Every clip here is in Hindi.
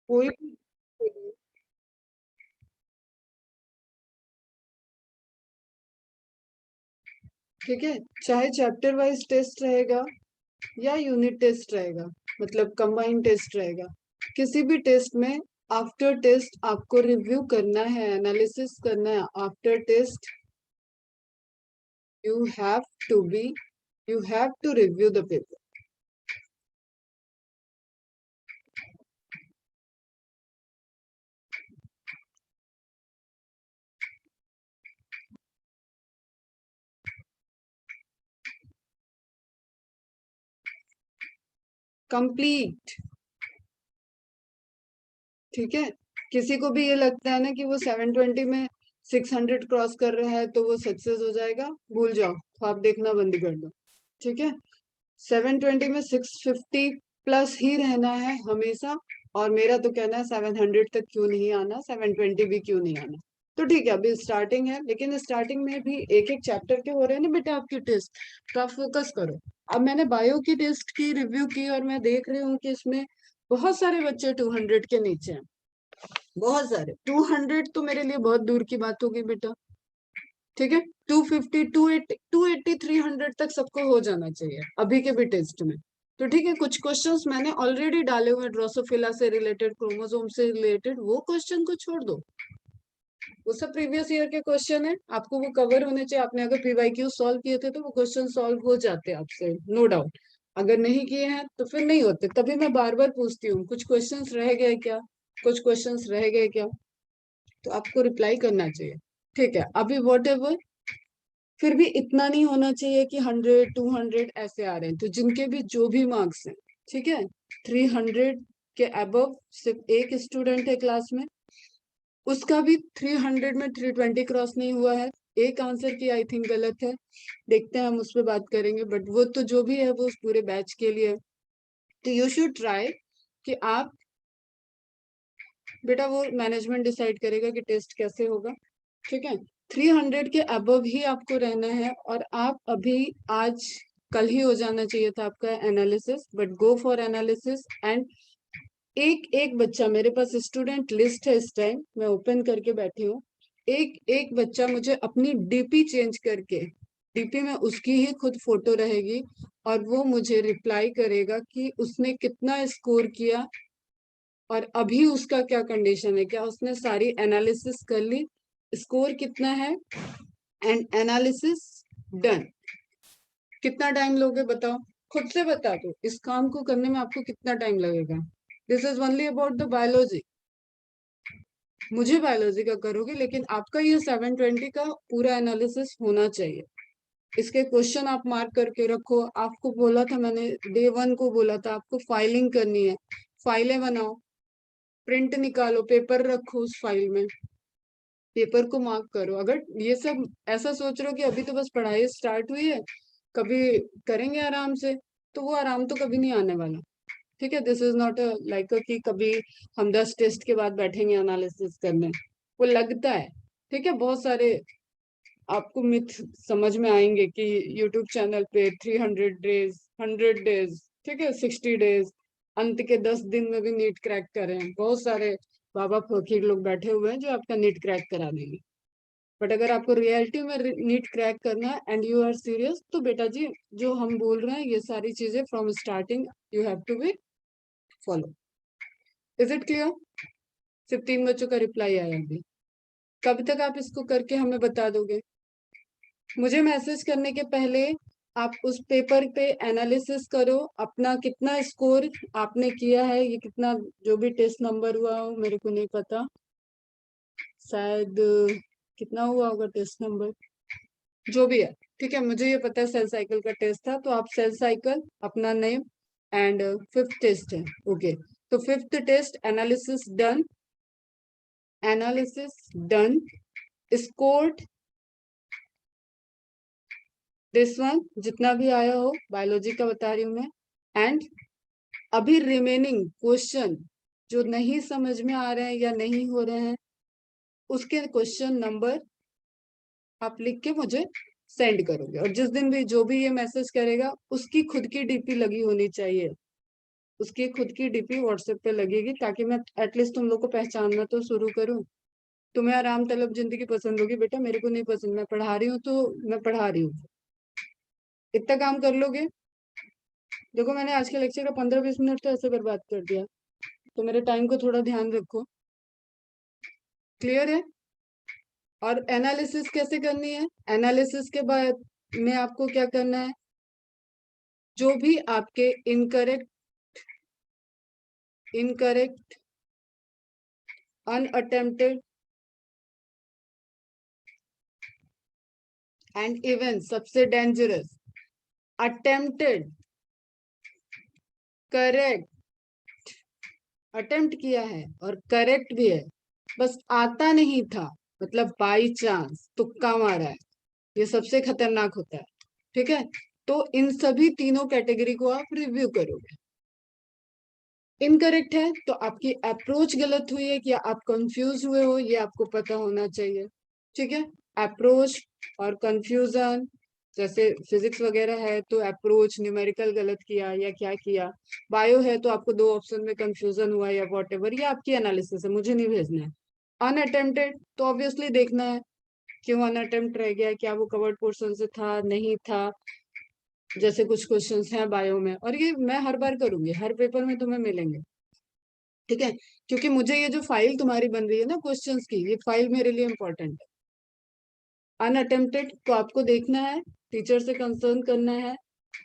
कोई ठीक है, चाहे चैप्टर वाइज टेस्ट रहेगा या यूनिट टेस्ट रहेगा, मतलब कंबाइंड टेस्ट रहेगा, किसी भी टेस्ट में आफ्टर टेस्ट आपको रिव्यू करना है, एनालिसिस करना है। After test you have to be you have to review the paper. Complete. ठीक है, किसी को भी ये लगता है ना कि वो 720 में 600 क्रॉस कर रहा है तो वो सक्सेस हो जाएगा, भूल जाओ, ख्वाब देखना बंद कर दो। ठीक है, 720 में 650 प्लस ही रहना है हमेशा। और मेरा तो कहना है 700 तक क्यों नहीं आना, 720 भी क्यों नहीं आना। तो ठीक है, अभी स्टार्टिंग है, लेकिन स्टार्टिंग में भी एक एक चैप्टर के हो रहे हैं ना बेटा आपकी टेस्ट, तो आप फोकस करो। अब मैंने बायो की टेस्ट की रिव्यू की और मैं देख रही हूँ कि इसमें बहुत सारे बच्चे 200 के नीचे हैं, बहुत सारे। 200 तो मेरे लिए बहुत दूर की बात होगी बेटा। ठीक है, 250 280 280 300 तक सबको हो जाना चाहिए अभी के भी टेस्ट में। तो ठीक है, कुछ क्वेश्चंस मैंने ऑलरेडी डाले हुए हैं, ड्रोसोफिला से रिलेटेड, क्रोमोसोम से रिलेटेड, वो क्वेश्चन को छोड़ दो, वो सब प्रीवियस ईयर के क्वेश्चन है, आपको वो कवर होने चाहिए। आपने अगर पीवाईक्यू सॉल्व किए थे तो वो क्वेश्चन सॉल्व हो जाते आपसे, नो डाउट। अगर नहीं किए हैं तो फिर नहीं होते, तभी मैं बार बार पूछती हूँ कुछ क्वेश्चंस रह गए क्या, कुछ क्वेश्चंस रह गए क्या, तो आपको रिप्लाई करना चाहिए। ठीक है, अभी वॉट एवर, फिर भी इतना नहीं होना चाहिए कि 100 200 ऐसे आ रहे हैं, तो जिनके भी जो भी मार्क्स हैं, ठीक है, 300 के अबव सिर्फ एक स्टूडेंट है क्लास में, उसका भी 300 में 320 क्रॉस नहीं हुआ है। एक आंसर की आई थिंक गलत है, देखते हैं, हम उस पर बात करेंगे, बट वो तो जो भी है वो उस पूरे बैच के लिए। तो यू शुड ट्राई कि आप, बेटा वो मैनेजमेंट डिसाइड करेगा कि टेस्ट कैसे होगा। ठीक है, 300 के अबव ही आपको रहना है, और आप अभी आज कल ही हो जाना चाहिए था आपका analysis, but go for analysis. And एक एक बच्चा, मेरे पास स्टूडेंट लिस्ट है इस टाइम, मैं ओपन करके बैठी हूँ, एक एक बच्चा मुझे अपनी डीपी चेंज करके, डीपी में उसकी ही खुद फोटो रहेगी, और वो मुझे रिप्लाई करेगा कि उसने कितना स्कोर किया और अभी उसका क्या कंडीशन है, क्या उसने सारी एनालिसिस कर ली, स्कोर कितना है, एंड एनालिसिस डन। कितना टाइम लोगे बताओ, खुद से बता दो, इस काम को करने में आपको कितना टाइम लगेगा। This is only about the biology, मुझे बायोलॉजी का करोगे, लेकिन आपका ये 720 का पूरा एनालिसिस होना चाहिए। इसके क्वेश्चन आप मार्क करके रखो, आपको बोला था मैंने, डे 1 को बोला था आपको फाइलिंग करनी है, फाइलें बनाओ, प्रिंट निकालो, पेपर रखो, उस फाइल में पेपर को मार्क करो। अगर ये सब ऐसा सोच रहे हो कि अभी तो बस पढ़ाई स्टार्ट हुई है, कभी करेंगे आराम से, तो वो आराम तो कभी नहीं आने वाला। ठीक है, दिस इज नॉट लाइक कि कभी हम 10 टेस्ट के बाद बैठेंगे एनालिसिस करने, वो लगता है। ठीक है, बहुत सारे आपको मिथ समझ में आएंगे कि यूट्यूब चैनल पे 300 डेज, 100 डेज, ठीक है, 60 डेज, अंत के 10 दिन में भी नीट क्रैक कर रहे हैं, बहुत सारे बाबा फकीर लोग बैठे हुए हैं जो आपका नीट क्रैक करा देंगे। बट अगर आपको रियलिटी में नीट क्रैक करना है एंड यू आर सीरियस, तो बेटा जी जो हम बोल रहे हैं ये सारी चीजें from starting you have to be follow. Is it clear? सिर्फ 3 बच्चों का रिप्लाई आया अभी, कब तक आप इसको करके हमें बता दोगे? मुझे मैसेज करने के पहले आप उस पेपर पे एनालिसिस करो, अपना कितना स्कोर आपने किया है, ये कितना जो भी टेस्ट नंबर हुआ हो मेरे को नहीं पता, शायद कितना हुआ होगा टेस्ट नंबर, जो भी है। ठीक है, मुझे ये पता है सेल साइकिल का टेस्ट था, तो आप सेल साइकिल अपना नेम एंड फिफ्थ टेस्ट है, ओके। तो fifth test analysis done, analysis done, scored this one, जितना भी आया हो बायोलॉजी का बता रही हूँ मैं। एंड अभी रिमेनिंग क्वेश्चन जो नहीं समझ में आ रहे हैं या नहीं हो रहे हैं, उसके क्वेश्चन नंबर आप लिख के मुझे सेंड करोगे, और जिस दिन भी जो भी ये मैसेज करेगा उसकी खुद की डीपी लगी होनी चाहिए, उसकी खुद की डीपी व्हाट्सएप पे लगेगी, ताकि मैं एटलीस्ट तुम लोग को पहचानना तो शुरू करूँ। तुम्हें आराम तलब जिंदगी पसंद होगी बेटा, मेरे को नहीं पसंद। मैं पढ़ा रही हूँ तो मैं पढ़ा रही हूँ। इतना काम कर लोगे? देखो मैंने आज के लेक्चर का 15-20 मिनट तो ऐसे बर्बाद कर दिया, तो मेरे टाइम को थोड़ा ध्यान रखो। क्लियर है? और एनालिसिस कैसे करनी है? एनालिसिस के बाद में आपको क्या करना है, जो भी आपके इनकरेक्ट अनअटेम्प्टेड एंड इवन सबसे डेंजरस अटेम्प्टेड, करेक्ट, अटेम्प्ट किया है और करेक्ट भी है, बस आता नहीं था, मतलब बाई चांस तुक्का मारा है, ये सबसे खतरनाक होता है। ठीक है, तो इन सभी तीनों कैटेगरी को आप रिव्यू करोगे। इनकरेक्ट है तो आपकी अप्रोच गलत हुई है, कि आप कंफ्यूज हुए हो, ये आपको पता होना चाहिए। ठीक है, अप्रोच और कंफ्यूजन, जैसे फिजिक्स वगैरह है तो अप्रोच न्यूमेरिकल गलत किया या क्या किया। बायो है तो आपको 2 ऑप्शन में कंफ्यूजन हुआ या वॉट एवर, ये आपकी एनालिसिस है, मुझे नहीं भेजना है। अनअटेम्प्टेड तो ऑब्वियसली देखना है क्यों अनअटेम्प्ट रह गया, क्या वो कवर्ड पोर्शन से था, नहीं था, जैसे कुछ क्वेश्चंस हैं बायो में, और ये मैं हर बार करूंगी, हर पेपर में तुम्हें मिलेंगे। ठीक है, क्योंकि मुझे ये जो फाइल तुम्हारी बन रही है ना क्वेश्चंस की, ये फाइल मेरे लिए इंपॉर्टेंट है। अनअटेम्प्टेड तो आपको देखना है, टीचर से कंसर्न करना है।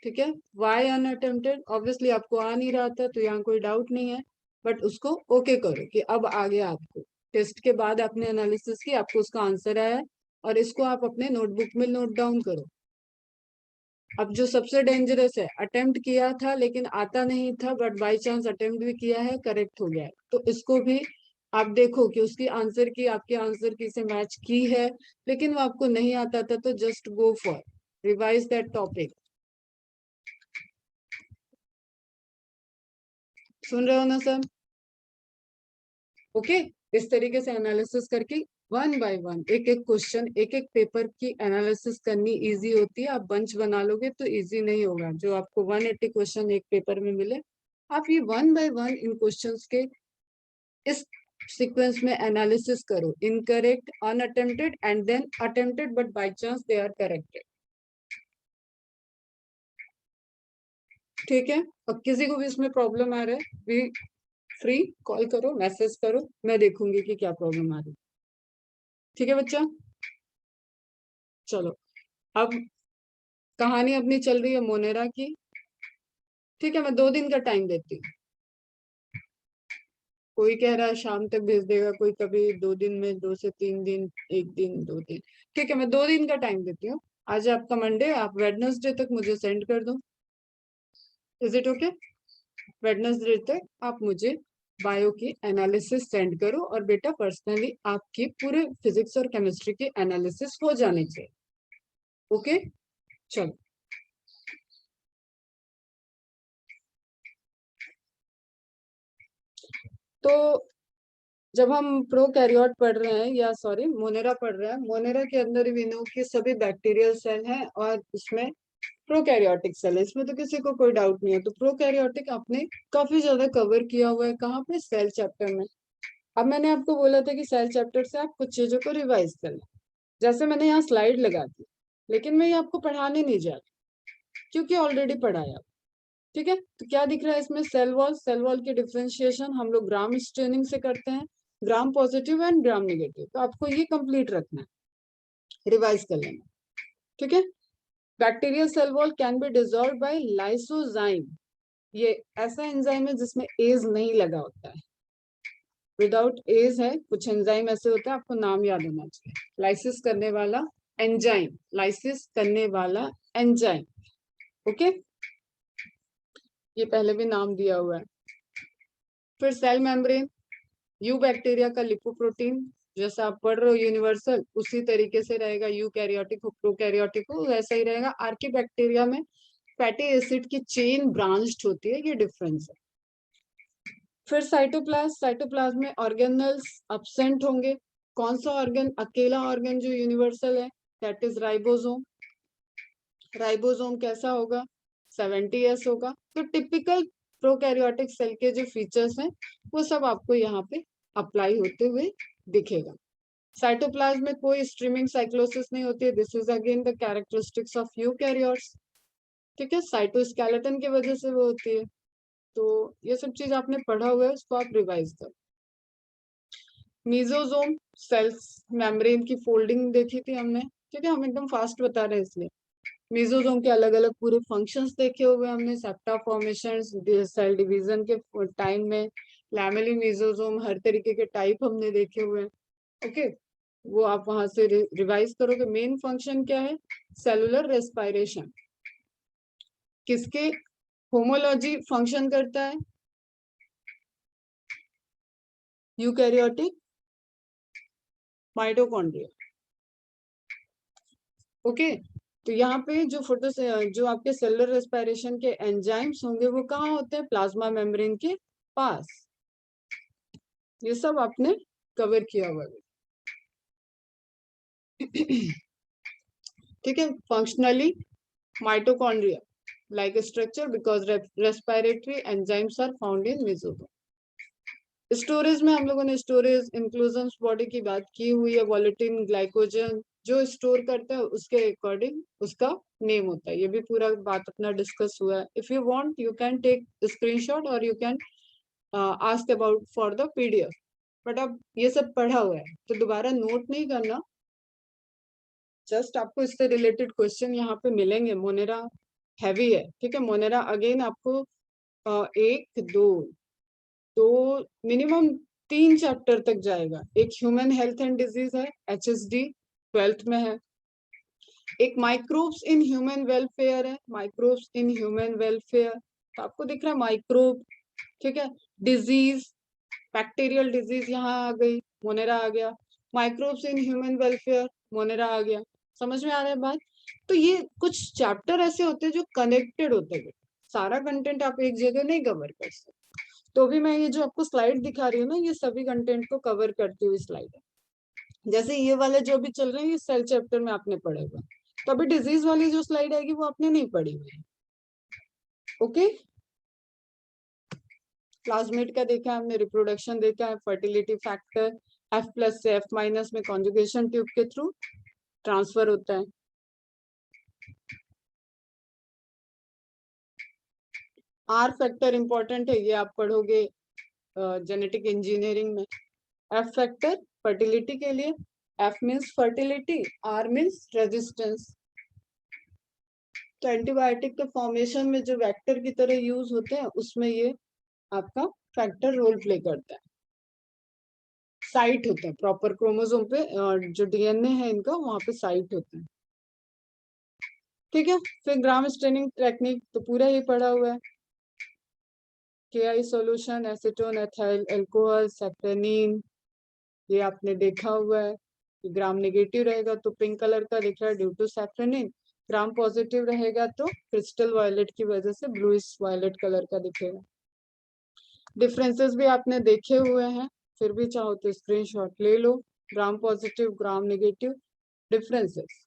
ठीक है, वाई अनअटेम्प्टेड, ऑब्वियसली आपको आ नहीं रहा था तो यहाँ कोई डाउट नहीं है, बट उसको ओके करो कि अब आ गया आपको। टेस्ट के बाद आपने एनालिसिस की, आपको उसका आंसर आया है, और इसको आप अपने नोटबुक में नोट डाउन करो। अब जो सबसे डेंजरस है, अटेम्प्ट किया था लेकिन आता नहीं था, बट बाई चांस अटेम्प्ट भी किया है, करेक्ट हो गया है, तो इसको भी आप देखो कि उसकी आंसर की आपके आंसर की से मैच की है, लेकिन वो आपको नहीं आता था, तो just go for revise that topic. सुन रहे हो ना सब? ओके, इस तरीके से एनालिसिस करके वन बाय वन, एक एक क्वेश्चन, एक एक पेपर की एनालिसिस करनी इजी होती है। आप बंच बना लोगे तो इजी नहीं होगा, जो आपको 180 क्वेश्चन एक पेपर में मिले, आप ये वन बाय वन इन क्वेश्चंस के इस सीक्वेंस में एनालिसिस करो, incorrect, unattempted and then attempted but by chance they are corrected. ठीक है, और किसी को भी इसमें प्रॉब्लम आ रहा है, भी फ्री कॉल करो, मैसेज करो, मैं देखूंगी कि क्या प्रॉब्लम आ रही है। ठीक है बच्चा, चलो अब कहानी अपनी चल रही है मोनेरा की। ठीक है, मैं 2 दिन का टाइम देती हूँ। कोई कह रहा है शाम तक भेज देगा, कोई कभी 2 दिन में, 2 से 3 दिन, 1 दिन, 2 दिन। ठीक है, मैं 2 दिन का टाइम देती हूँ। आज आपका मंडे, आप वेडनेसडे तक मुझे सेंड कर दो। Is it okay? वेडनेसडे तक आप मुझे बायो की एनालिसिस सेंड करो, और बेटा पर्सनली आपकी पूरे फिजिक्स और केमिस्ट्री की एनालिसिस हो जानी चाहिए। ओके, चलो। तो जब हम प्रोकैरियोट पढ़ रहे हैं, या सॉरी मोनेरा पढ़ रहे हैं, मोनेरा के अंदर भी नो के सभी बैक्टीरियल सेल हैं, और इसमें प्रोकैरियोटिक सेल है, इसमें तो किसी को कोई डाउट नहीं है। तो प्रोकैरियोटिक आपने काफी ज्यादा कवर किया हुआ है, कहाँ पे? सेल चैप्टर में। अब मैंने आपको बोला था कि सेल चैप्टर से आप कुछ चीजों को रिवाइज कर लें, जैसे मैंने यहाँ स्लाइड लगा दी, लेकिन मैं ये आपको पढ़ाने नहीं जा रही क्योंकि ऑलरेडी पढ़ाया। ठीक है, तो क्या दिख रहा है इसमें? सेल वॉल, सेल वॉल की डिफरेंशिएशन हम लोग ग्राम स्ट्रेनिंग से करते हैं, gram positive and gram negative, तो आपको ये कंप्लीट रखना है, रिवाइज कर लेना। ठीक है, bacterial cell wall can be dissolve by lysozyme, ये ऐसा एंजाइम है जिसमें एज नहीं लगा होता है, विदाउट एज है। कुछ एंजाइम ऐसे होते हैं, आपको नाम याद होना चाहिए। लाइसिस करने वाला एंजाइम, लाइसिस करने वाला एंजाइम। ओके, ये पहले भी नाम दिया हुआ है। फिर सेल मेम्ब्रेन, यू बैक्टीरिया का लिपोप्रोटीन, जैसा आप पढ़ रहे हो यूनिवर्सल, उसी तरीके से रहेगा। यू कैरियोटिक हो, प्रोकैरियोटिक हो, वैसा ही रहेगा। आर्की बैक्टीरिया में फैटी एसिड की चेन ब्रांच्ड होती है, ये डिफरेंस है। फिर साइटोप्लाज्म, साइटोप्लाज्म में ऑर्गेनल्स अब्सेंट होंगे। कौन सा ऑर्गन? अकेला ऑर्गन जो यूनिवर्सल है, दैट इज राइबोसोम। राइबोसोम कैसा होगा? 70s होगा। तो टिपिकल प्रोकैरियोटिक सेल के जो फीचर्स हैं वो सब आपको यहाँ पे अप्लाई होते हुए दिखेगा। साइटोप्लाज्म में कोई स्ट्रीमिंग साइक्लोसिस नहीं होती है। This is again the characteristics of eukaryotes. ठीक है, साइटोस्केलेटन की वजह से वो होती है। तो ये सब चीज आपने पढ़ा हुआ है, उसको आप रिवाइज करो। मीजोजोम सेल्स मेम्ब्रेन की फोल्डिंग देखी थी हमने। ठीक है, हम एकदम फास्ट बता रहे हैं इसलिए। मीजोजोम के अलग अलग पूरे फंक्शंस देखे हुए हमने, सेप्टा फॉर्मेशन, सेल डिवीजन के टाइम में, लैमेली मीजोजोम, हर तरीके के टाइप हमने देखे हुए हैं। ओके, वो आप वहां से रिवाइज करोगे। मेन फंक्शन क्या है? Cellular respiration. किसके होमोलॉजी फंक्शन करता है? Eukaryotic mitochondria. ओके, तो यहाँ पे जो आपके सेलुलर रेस्पिरेशन के एंजाइम्स होंगे वो कहाँ होते हैं? प्लाज्मा मेम्ब्रेन के पास। ये सब आपने कवर किया हुआ है। ठीक है, functionally mitochondria like a structure because respiratory enzymes are found in mesoderm. Storage में हम लोगों ने स्टोरेज इंक्लूजन बॉडी की बात की हुई है। वॉलेटिन ग्लाइकोजन जो स्टोर करता है उसके अकॉर्डिंग उसका नेम होता है। ये भी पूरा बात अपना डिस्कस हुआ है। If you want you can take screenshot और you can ask about for the PDF. But अब ये सब पढ़ा हुआ है तो दोबारा नोट नहीं करना, जस्ट आपको इससे रिलेटेड क्वेश्चन यहाँ पे मिलेंगे। मोनेरा हैवी है। ठीक है, मोनेरा अगेन आपको 1 2 मिनिमम 3 चैप्टर तक जाएगा। एक ह्यूमन हेल्थ एंड डिजीज है, HSD 12th में है। एक माइक्रोब्स इन ह्यूमन वेलफेयर है, माइक्रोब्स इन ह्यूमन वेलफेयर। तो आपको दिख रहा है माइक्रोब। ठीक है, डिजीज, बैक्टीरियल डिजीज यहाँ आ गई, मोनेरा आ गया। Microbes in human welfare, Monera आ गया। समझ में आ रहा है बात? तो ये कुछ चैप्टर ऐसे होते हैं जो कनेक्टेड होते हैं। सारा कंटेंट आप एक जगह नहीं कवर कर सकते। तो भी मैं ये जो आपको स्लाइड दिखा रही हूँ ना, ये सभी कंटेंट को कवर करती हुई स्लाइड है। जैसे ये वाले जो भी चल रहे हैं ये सेल चैप्टर में आपने पढ़े हुए, तो अभी डिजीज वाली जो स्लाइड आएगी वो आपने नहीं पढ़ी हुई है। ओके, प्लाज्मिड का देखा है हमने, रिप्रोडक्शन देखा है, फर्टिलिटी फैक्टर F+ से F- में कॉन्जुगेशन ट्यूब के थ्रू ट्रांसफर होता है। R फैक्टर इंपॉर्टेंट है, ये आप पढ़ोगे जेनेटिक इंजीनियरिंग में। F फैक्टर फर्टिलिटी के लिए, F means fertility, R means resistance. तो एंटीबायोटिक के फॉर्मेशन में जो वेक्टर की तरह यूज होते हैं उसमें ये आपका फैक्टर रोल प्ले करता है। साइट होता है प्रॉपर क्रोमोसोम पे, जो डीएनए है इनका वहां पे साइट होता है। ठीक है, फिर ग्राम स्टेनिंग टेक्निक तो पूरा ही पढ़ा हुआ है। KI solution, acetone, ethyl alcohol, saccharin, ये आपने देखा हुआ है। ग्राम नेगेटिव रहेगा तो पिंक कलर का दिख रहा है ड्यू टू सैक्रेनिन। ग्राम पॉजिटिव रहेगा तो क्रिस्टल वायलेट की वजह से ब्लूइश वायलेट कलर का दिखेगा। डिफरेंसेस भी आपने देखे हुए हैं, फिर भी चाहो तो स्क्रीनशॉट ले लो। Gram positive, gram negative differences.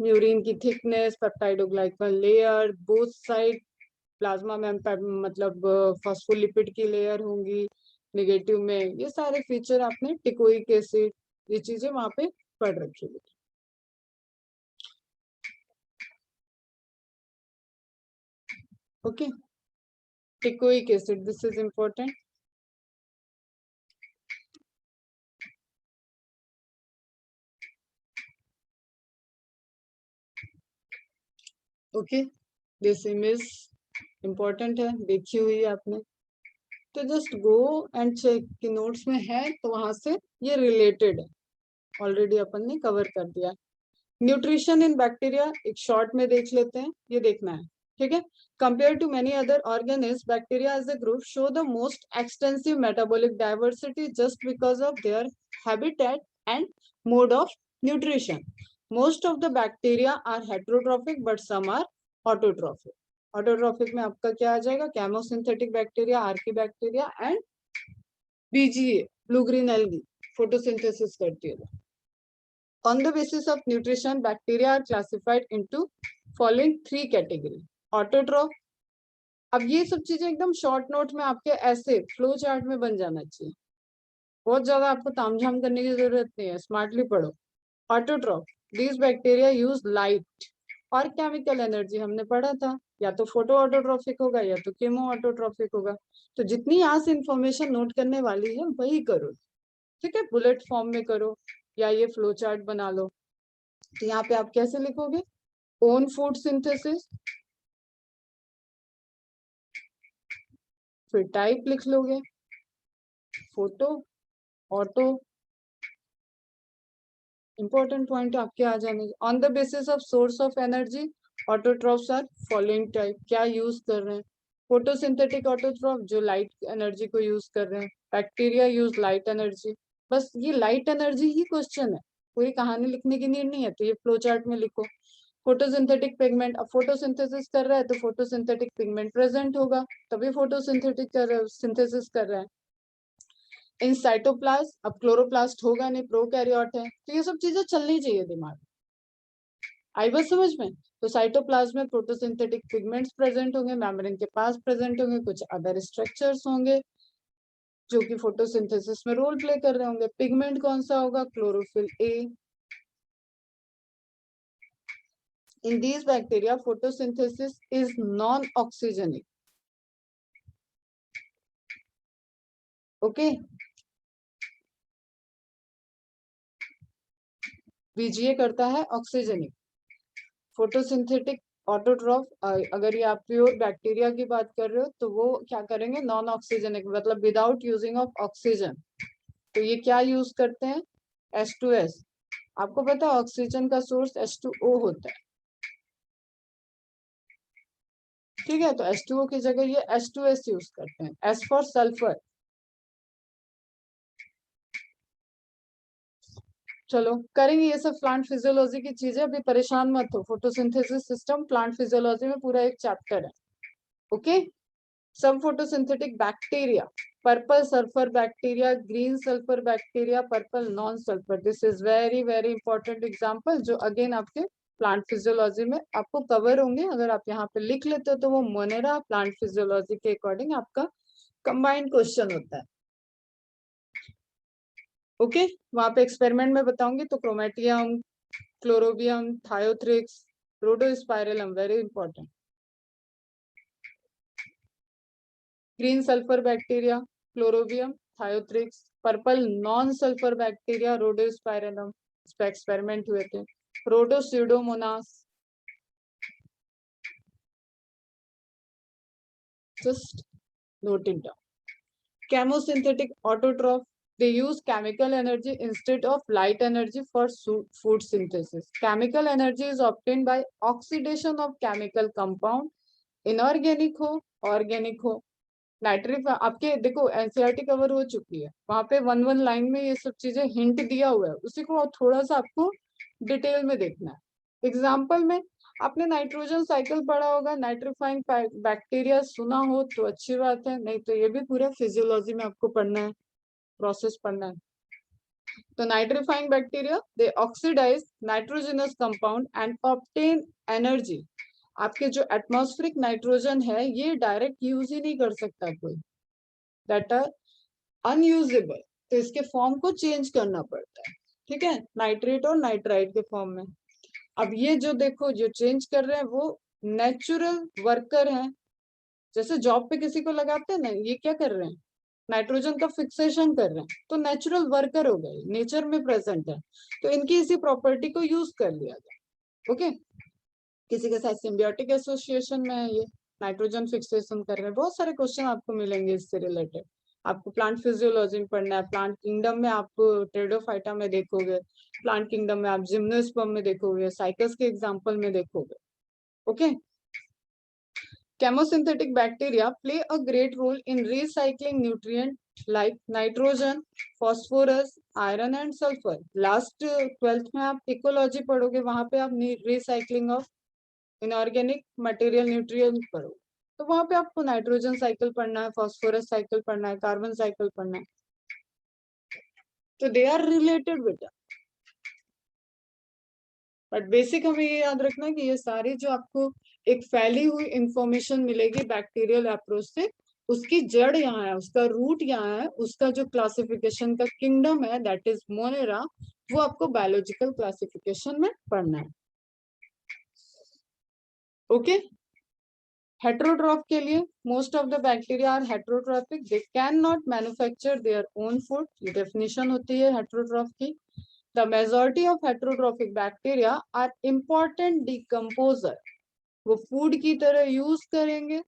Murein की thickness, peptidoglycan layer, both side plasma में मतलब फॉस्फोलिपिड की लेयर होंगी नेगेटिव में। ये सारे फीचर आपने टिकोइक एसिड, ये चीजें वहां पे पढ़ रखी हुई। Okay, teichoic acid, this is important. Okay, this image important है, देखी हुई है आपने। तो जस्ट गो एंड चेक कि नोट्स में है तो वहां से ये रिलेटेड है, ऑलरेडी अपन ने कवर कर दिया। न्यूट्रिशन इन बैक्टीरिया एक शॉर्ट में देख लेते हैं, ये देखना है। ठीक है, compare to many other organism, bacteria as a group show the most extensive metabolic diversity just because of their habitat and mode of nutrition. Most of the bacteria are heterotrophic but some are autotrophic. Autotrophic में आपका क्या आ जाएगा? Chemosynthetic bacteria, archaebacteria and BGA, blue green algae, photosynthesis करती है। On the basis of nutrition, bacteria are classified into following 3 categories. Autotroph. अब ये सब चीजें एकदम शॉर्ट नोट में आपके ऐसे फ्लो चार्ट में बन जाना चाहिए, बहुत ज्यादा आपको तामझाम करने की जरूरत नहीं है, स्मार्टली पढ़ो। Autotroph, these bacteria use light और केमिकल एनर्जी, हमने पढ़ा था, या तो फोटो ऑटोट्रॉफिक होगा या तो केमो ऑटोट्रॉफिक होगा। तो जितनी यहाँ से इंफॉर्मेशन नोट करने वाली है वही करो, ठीक है, बुलेट फॉर्म में करो या ये फ्लो चार्ट बना लो। तो यहाँ पे आप कैसे लिखोगे, ओन फूड सिंथेसिस, फिर टाइप लिख लोगे, फोटो, ऑटो, इंपॉर्टेंट पॉइंट आपके आ जाने। On the basis of source of energy autotrophs are following type, क्या यूज कर रहे हैं, फोटोसिंथेटिक ऑटोट्रॉफ जो लाइट एनर्जी को यूज कर रहे हैं, बैक्टीरिया यूज लाइट एनर्जी। बस ये लाइट एनर्जी ही क्वेश्चन है, पूरी कहानी लिखने की नीड नहीं है, तो ये फ्लो चार्ट में लिखो। फोटोसिंथेटिक पिगमेंट, अब फोटोसिंथेसिस कर रहा है तो फोटोसिंथेटिक पिगमेंट प्रेजेंट होगा, तभी फोटोसिंथेटिक कर रहा है, सिंथेसिस कर रहा है। इन साइटोप्लास्ट, अब क्लोरोप्लास्ट होगा नहीं, प्रोकैरियोट है, तो ये सब चीजें चलनी चाहिए दिमाग। आई बात समझ में? तो साइटोप्लाज्म में फोटोसिंथेटिक पिगमेंट्स प्रेजेंट होंगे, मेम्ब्रेन के पास प्रेजेंट होंगे, कुछ अदर स्ट्रक्चर्स होंगे जो कि फोटोसिंथेसिस में रोल प्ले कर रहे होंगे। पिगमेंट कौन सा होगा, chlorophyll a. In these bacteria photosynthesis is non oxygenic, okay. BGA करता है ऑक्सीजनिक। फोटोसिंथेटिक ऑटोट्रॉफ, अगर ये आप प्योर बैक्टीरिया की बात कर रहे हो तो वो क्या करेंगे, नॉन ऑक्सीजनिक, मतलब विदाउट यूजिंग ऑफ ऑक्सीजन। तो ये क्या यूज करते हैं, H2S। आपको पता है ऑक्सीजन का सोर्स H2O होता है, ठीक है, तो H2O की जगह ये H2S यूज करते हैं, S फॉर सल्फर। चलो करेंगे ये सब प्लांट फिजियोलॉजी की चीजें, अभी परेशान मत हो, फोटोसिंथेसिस सिस्टम प्लांट फिजियोलॉजी में पूरा एक चैप्टर है, ओके। सब photosynthetic bacteria, purple sulphur bacteria, green sulphur bacteria, purple non sulphur, this is very very important example जो अगेन आपके प्लांट फिजियोलॉजी में आपको कवर होंगे। अगर आप यहाँ पे लिख लेते हो तो वो मोनेरा प्लांट फिजियोलॉजी के अकॉर्डिंग आपका कंबाइंड क्वेश्चन होता है, ओके। वहां पे एक्सपेरिमेंट में बताऊंगी, तो Chromatium, Chlorobium, Thiothrix, Rhodospirillum, very important. Green sulphur bacteria, Chlorobium, Thiothrix, purple non sulphur bacteria, Rhodospirillum, इस पे एक्सपेरिमेंट हुए थे। Rhodopseudomonas, just note it down. Chemosynthetic autotroph, they use chemical energy instead of light energy for food synthesis. Chemical energy is obtained by oxidation of chemical compound, inorganic हो, organic हो। नाइट्रिक आपके देखो एनसीईआरटी कवर हो चुकी है, वहां पे वन वन लाइन में ये सब चीजें हिंट दिया हुआ है, उसी को थोड़ा सा आपको डिटेल में देखना है। एग्जाम्पल में आपने नाइट्रोजन साइकिल पढ़ा होगा, नाइट्रीफाइंग बैक्टीरिया सुना हो तो अच्छी बात है, नहीं तो ये भी पूरा फिजियोलॉजी में आपको पढ़ना है, प्रोसेस पढ़ना है। तो nitrifying bacteria they oxidise nitrogenous compound and obtain energy. आपके जो एटमॉस्फेरिक नाइट्रोजन है ये डायरेक्ट यूज ही नहीं कर सकता कोई, दैट आर अनयूजेबल, तो इसके फॉर्म को चेंज करना पड़ता है, ठीक है, नाइट्रेट और नाइट्राइट के फॉर्म में। अब ये जो देखो जो चेंज कर रहे हैं वो नेचुरल वर्कर हैं, जैसे जॉब पे किसी को लगाते हैं ना, ये क्या कर रहे हैं, नाइट्रोजन का फिक्सेशन कर रहे हैं, तो नेचुरल वर्कर हो गए, नेचर में प्रेजेंट है, तो इनकी इसी प्रॉपर्टी को यूज कर लिया गया, ओके। किसी के साथ सिम्बियोटिक एसोसिएशन में है, ये नाइट्रोजन फिक्सेशन कर रहे हैं। बहुत सारे क्वेश्चन आपको मिलेंगे इससे रिलेटेड, आपको प्लांट फिजियोलॉजी में पढ़ना है, प्लांट किंगडम में आप टेरिडोफाइटा में देखोगे, प्लांट किंगडम में आप जिम्नोस्पर्म में देखोगे, साइकस के एग्जांपल में देखोगे, okay. Chemosynthetic bacteria play a great role in recycling nutrients like nitrogen, phosphorus, iron and sulfur. Last 12th में आप इकोलॉजी पढ़ोगे, वहां पे आप recycling of inorganic material nutrient पढ़ो, तो वहां पे आपको नाइट्रोजन साइकिल पढ़ना है, फॉस्फोरस साइकिल पढ़ना है, कार्बन साइकिल पढ़ना है, तो दे आर रिलेटेड बेटा। बट बेसिक हमें ये याद रखना है कि ये सारे जो आपको एक फैली हुई इंफॉर्मेशन मिलेगी बैक्टीरियल अप्रोच से, उसकी जड़ यहाँ है, उसका रूट यहाँ है, उसका जो क्लासिफिकेशन का किंगडम है दैट इज मोनेरा, वो आपको बायोलॉजिकल क्लासिफिकेशन में पढ़ना है। ओके, हेट्रोट्रॉफ के लिए most of the bacteria are heterotrophic, they can not manufacture their own food, ये डेफिनेशन होती है हेट्रोट्रॉफ की। The majority of heterotrophic bacteria are important decomposer, वो फूड की तरह यूज करेंगे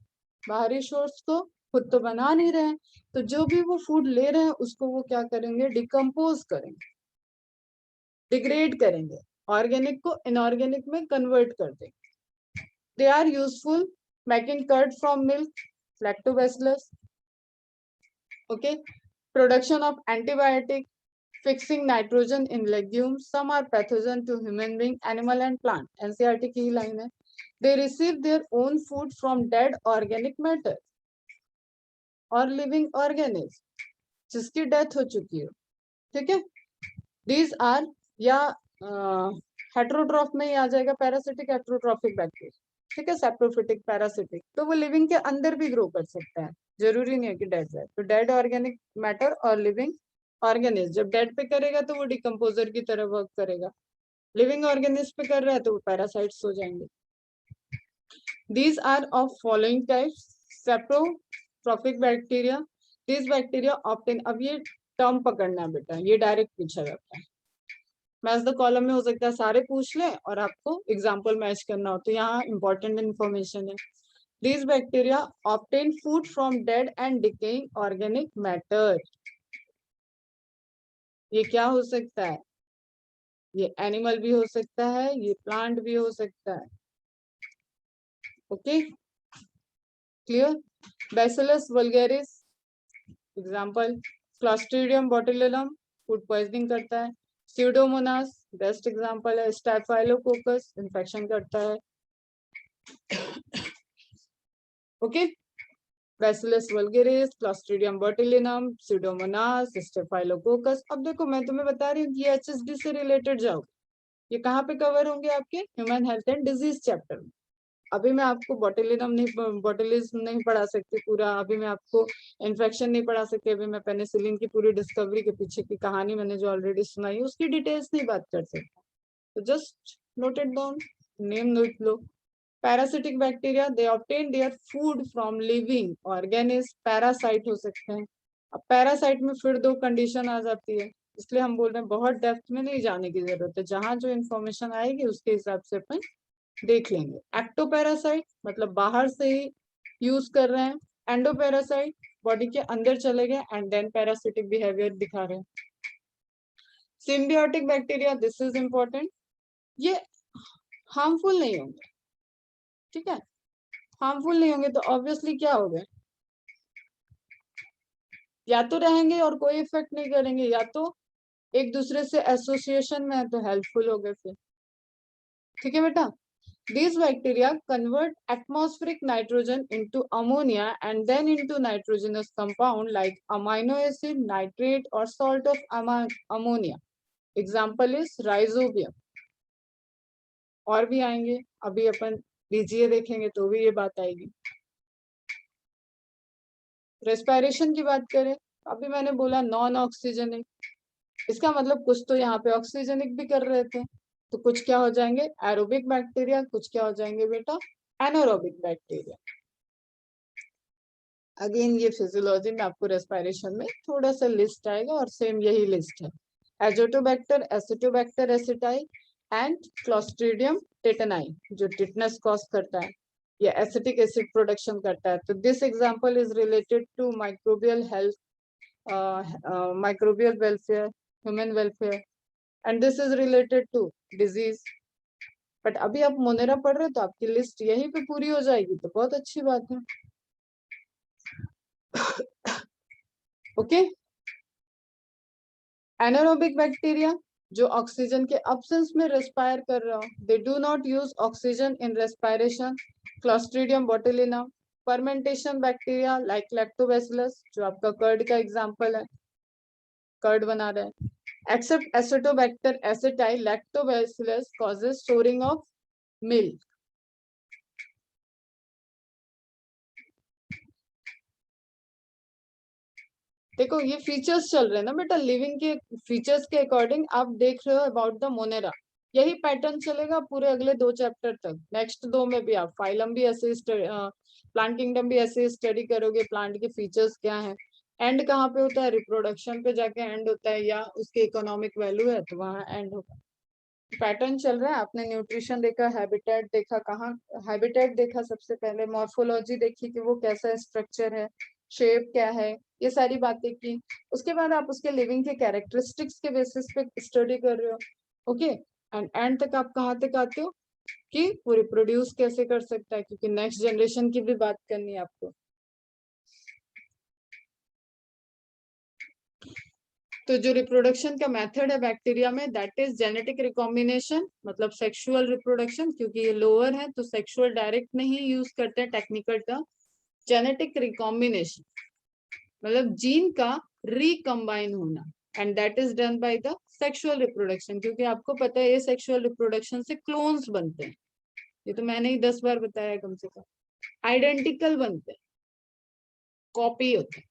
बाहरी सोर्स को, खुद तो बना नहीं रहे हैं, तो जो भी वो फूड ले रहे हैं उसको वो क्या करेंगे, डिकम्पोज करेंगे, डिग्रेड करेंगे, ऑर्गेनिक को इनऑर्गेनिक में कन्वर्ट कर देंगे। They are useful making curd from milk, lactobacillus. Okay, production of antibiotic, fixing nitrogen in legumes. Some are pathogen to human being, animal and plant. NCERT की line है. They receive their own food from dead organic matter or living organism जिसकी डेथ हो चुकी है, ठीक है। These are या हेट्रोट्रॉफ में ही आ जाएगा पैरासिटिक हेट्रोट्रॉफिक बैक्टीरिया, ठीक है, सैप्रोफिटिक पैरासिटिक, तो वो लिविंग के अंदर भी ग्रो कर सकता है, जरूरी नहीं है कि डेड है। तो डेड ऑर्गेनिक मैटर और लिविंग ऑर्गेनिज्म, जब डेड पे करेगा तो वो डिकम्पोजर की तरह वर्क करेगा, लिविंग ऑर्गेनिज्म पे कर रहा है तो वो पैरासाइट्स हो जाएंगे। These are of following types, saprotrophic bacteria, this bacteria obtain, अब ये टर्म पकड़ना है बेटा, ये डायरेक्ट पूछा जाता है, मैच द कॉलम में हो सकता है सारे पूछ लें और आपको एग्जाम्पल मैच करना हो, तो यहाँ इंपॉर्टेंट इंफॉर्मेशन है। These bacteria obtain food from dead and decaying organic matter. ये क्या हो सकता है, ये एनिमल भी हो सकता है, ये प्लांट भी हो सकता है। Okay, clear. Bacillus vulgaris example, Clostridium botulinum food poisoning करता है, स्यूडोमोनास बेस्ट एग्जाम्पल है, स्टाफाइलोकोकस इन्फेक्शन करता है। Okay, bacillus vulgaris, Clostridium botulinum, Pseudomonas, staphylococcus. अब देखो मैं तुम्हें बता रही हूँ कि एचएसडी से रिलेटेड जाओ, ये कहाँ पे कवर होंगे, आपके human health and disease chapter में। अभी मैं आपको बोटुलिज्म नहीं पढ़ा सकती पूरा, अभी मैं आपको इन्फेक्शन नहीं पढ़ा सकती, अभी मैं पेनिसिलिन की पूरी डिस्कवरी के पीछे की कहानी मैंने जो ऑलरेडी सुनाई उसकी डिटेल्स नहीं बात कर सकती, तो just note it down, name note low. Parasitic bacteria, they obtain their food from living organism, parasite हो सकते हैं। अब पैरासाइट में फिर दो कंडीशन आ जाती है, इसलिए हम बोल रहे हैं बहुत डेप्थ में नहीं जाने की जरूरत है, जहां जो इन्फॉर्मेशन आएगी उसके हिसाब से अपन देख लेंगे। एक्टोपैरासाइट मतलब बाहर से ही यूज कर रहे हैं, एंडोपैरासाइट बॉडी के अंदर चले गए एंड देन पैरासिटिक बिहेवियर दिखा रहे हैं। Symbiotic bacteria, this is important, ये हार्मफुल नहीं होंगे, ठीक है, हार्मफुल नहीं होंगे तो ऑब्वियसली क्या हो गए, या तो रहेंगे और कोई इफेक्ट नहीं करेंगे, या तो एक दूसरे से एसोसिएशन में है तो हेल्पफुल हो गए फिर, ठीक है बेटा। These bacteria convert atmospheric nitrogen into ammonia and then into nitrogenous compound like amino acid, nitrate or salt of ammonia. Example is rhizobium. और भी आएंगे, अभी अपन लीजिए देखेंगे तो भी ये बात आएगी। रेस्पिरेशन की बात करें, अभी मैंने बोला नॉन ऑक्सीजनिक, इसका मतलब कुछ तो यहाँ पे ऑक्सीजनिक भी कर रहे थे, तो कुछ क्या हो जाएंगे एरोबिक बैक्टीरिया, कुछ क्या हो जाएंगे बेटा एनारोबिक बैक्टीरिया। अगेन ये फिजियोलॉजी में आपको रेस्पिरेशन में थोड़ा सा लिस्ट आएगा और सेम यही लिस्ट है, Azotobacter, Acetobacter aceti and Clostridium टेटनाई जो टिटनस कॉज करता है या एसिटिक एसिड प्रोडक्शन करता है। तो this example is related to microbial health, microbial welfare, human welfare and this is related to disease. But अभी आप मोनेरा पढ़ रहे हो तो आपकी लिस्ट यहीं पे पूरी हो जाएगी, तो बहुत अच्छी बात है। ओके, एनारोबिक बैक्टीरिया जो ऑक्सीजन के अब्सेंस में रेस्पायर कर रहा हो, they do not use oxygen in respiration, Clostridium botulinum. Fermentation bacteria like lactobacillus जो आपका कर्ड का एग्जांपल है, कर्ड बना रहे हैं। Except acetobacter aceti, lactobacillus causes storing of milk. देखो ये फीचर्स चल रहे हैं ना बेटा, लिविंग के फीचर्स के अकॉर्डिंग आप देख रहे हो अबाउट द मोनेरा, यही पैटर्न चलेगा पूरे अगले 2 चैप्टर तक। नेक्स्ट 2 में भी आप फाइलम भी ऐसे प्लांट किंगडम भी ऐसे स्टडी करोगे, प्लांट के फीचर्स क्या है, एंड कहाँ पे होता है, रिप्रोडक्शन पे जाके एंड होता है, या उसकी इकोनॉमिक वैल्यू है तो वहां एंड होगा। पैटर्न चल रहा है, आपने न्यूट्रिशन देखा, हैबिटेट देखा, कहाँ हैबिटेट देखा सबसे पहले, मॉर्फोलॉजी देखी कि वो कैसा स्ट्रक्चर है, शेप क्या है, ये सारी बातें की। उसके बाद आप उसके लिविंग के कैरेक्टरिस्टिक्स के बेसिस पे स्टडी कर रहे हो, ओके। एंड तक आप कहाँ तक आते हो कि वो रिप्रोड्यूस कैसे कर सकता है, क्योंकि नेक्स्ट जनरेशन की भी बात करनी है आपको। तो जो रिप्रोडक्शन का मेथड है बैक्टीरिया में, दैट इज जेनेटिक रिकॉम्बिनेशन, मतलब सेक्सुअल रिप्रोडक्शन, क्योंकि ये लोअर है तो सेक्सुअल डायरेक्ट नहीं यूज करते हैं टेक्निकल टर्म। जेनेटिक रिकॉम्बिनेशन मतलब जीन का रिकम्बाइन होना, and that is done by the sexual reproduction, क्योंकि आपको पता है ये सेक्सुअल रिप्रोडक्शन से क्लोन्स बनते हैं, ये तो मैंने ही 10 बार बताया कम से कम, आइडेंटिकल बनते हैं, कॉपी होते हैं।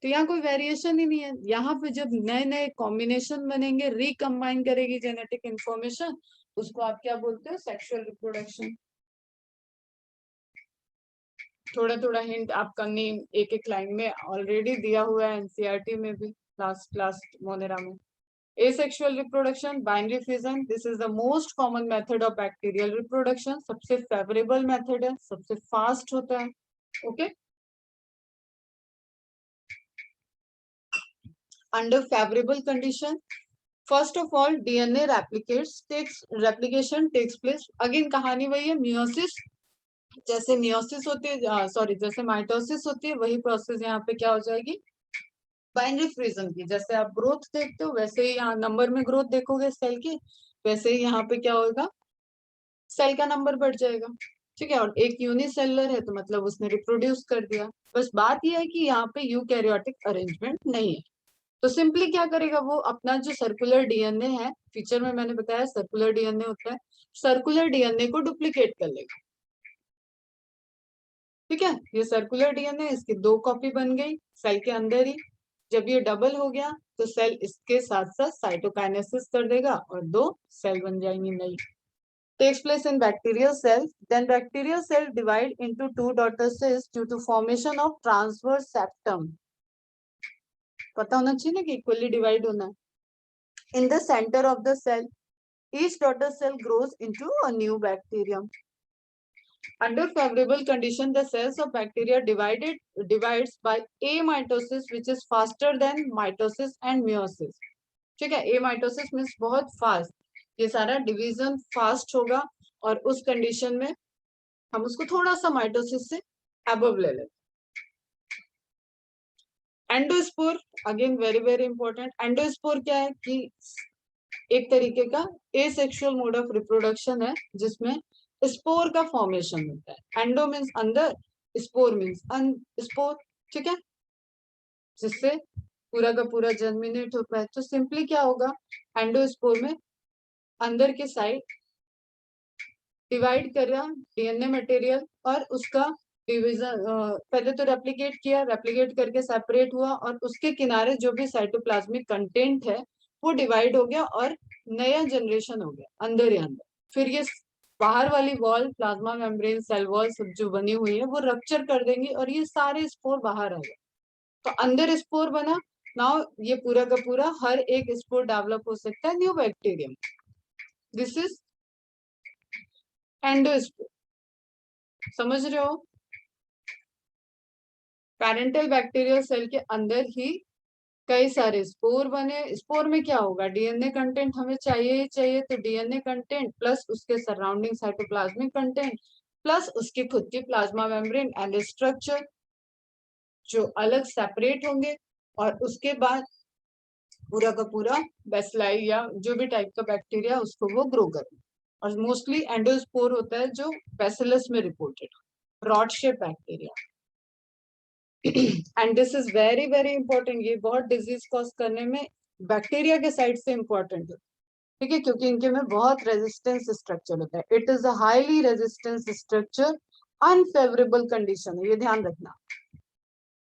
तो यहाँ कोई वेरिएशन ही नहीं है। यहाँ पे जब नए नए कॉम्बिनेशन बनेंगे, रिकम्बाइन करेगी जेनेटिक इंफॉर्मेशन, उसको आप क्या बोलते हो, सेक्सुअल रिप्रोडक्शन। थोड़ा थोड़ा हिंट आपका नेम एक एक लाइन में ऑलरेडी दिया हुआ है एनसीईआरटी में भी, लास्ट मोनेरा में। Asexual reproduction, binary fission, this is the most common method of bacterial reproduction, सबसे फेवरेबल मेथड है, सबसे फास्ट होता है, okay. Under favorable condition, first of all DNA replication takes place, again कहानी वही है, मियोसिस, जैसे मियोसिस होती है, सॉरी जैसे माइटोसिस होती है, वही प्रोसेस यहाँ पे क्या हो जाएगी, बाइनरी फ्रीजन की। जैसे आप ग्रोथ देखते हो वैसे ही यहाँ नंबर में ग्रोथ देखोगे सेल की, वैसे ही यहाँ पे क्या होगा, सेल का नंबर बढ़ जाएगा, ठीक है। और एक यूनिसेलुलर है तो मतलब उसने रिप्रोड्यूस कर दिया। बस बात यह है कि यहाँ पे यूकैरियोटिक अरेंजमेंट नहीं है, तो सिंपली क्या करेगा वो, अपना जो सर्कुलर डीएनए है, फीचर में मैंने बताया सर्कुलर डीएनए होता है, सर्कुलर डीएनए को डुप्लीकेट कर लेगा, ठीक है। ये सर्कुलर डीएनए, इसकी 2 कॉपी बन गई सेल के अंदर ही। जब ये डबल हो गया तो सेल इसके साथ साथ साइटोकाइनेसिस कर देगा और 2 सेल बन जाएंगी नई। Takes place in bacterial cells, then bacterial cell divide into 2 daughter cells due to formation of transverse septum, पता होना चाहिए ना कि इक्वली डिवाइड होना है। In the center of the cell, each daughter cell grows into a new bacterium. Under favorable condition, the cells of bacteria divides by amitosis, which is faster than mitosis and meiosis. ठीक है, amitosis means बहुत फास्ट, ये सारा डिवीजन फास्ट होगा, और उस कंडीशन में हम उसको थोड़ा सा माइटोसिस से अबव ले लेते। Endospore, again very very important. Endospore क्या है कि एक तरीके का एसेक्सुअल मोड ऑफ रिप्रोडक्शन है जिसमें स्पोर का फॉर्मेशन होता है। एंडो मीन्स अंदर, स्पोर मीन्स स्पोर, ठीक है, जिससे पूरा का पूरा जर्मिनेट होता है। तो सिंपली क्या होगा, एंडोस्पोर में अंदर के साइड डिवाइड कर रहा डीएनए मटेरियल, और उसका डिवीजन पहले तो रेप्लिकेट किया, रेप्लिकेट करके सेपरेट हुआ, और उसके किनारे जो भी साइटोप्लाज्मिक कंटेंट है वो डिवाइड हो गया और नया जनरेशन हो गया अंदर ही अंदर। फिर ये बाहर वाली wall, plasma membrane, cell wall सब जो बनी हुई है वो रप्चर कर देंगी और ये सारे स्पोर बाहर आ गए। तो अंदर स्पोर बना, नाउ ये पूरा का पूरा हर एक स्पोर डेवलप हो सकता है new bacterium. This is endospore, समझ रहे हो। पैरेंटल बैक्टीरियल सेल के अंदर ही कई सारे स्पोर बने। स्पोर में क्या होगा, डीएनए कंटेंट हमें चाहिए ही चाहिए, तो डीएनए कंटेंट प्लस उसके सराउंडिंग साइटोप्लाज्मिक कंटेंट प्लस उसकी खुद की प्लाज्मा मेम्ब्रेन एंड स्ट्रक्चर जो अलग सेपरेट होंगे, और उसके बाद पूरा का पूरा बेसिलाई या जो भी टाइप का बैक्टीरिया उसको वो ग्रो करें। और मोस्टली एंडोस्पोर होता है जो बेसिलस में reported, rod shape bacteria. And this is very very important, ये बहुत डिजीज कॉज करने में बैक्टीरिया के साइड से इंपॉर्टेंट है, ठीक है, क्योंकि इनके में बहुत रेजिस्टेंस स्ट्रक्चर होता है। It is a highly resistance structure, unfavourable condition है, ये ध्यान रखना।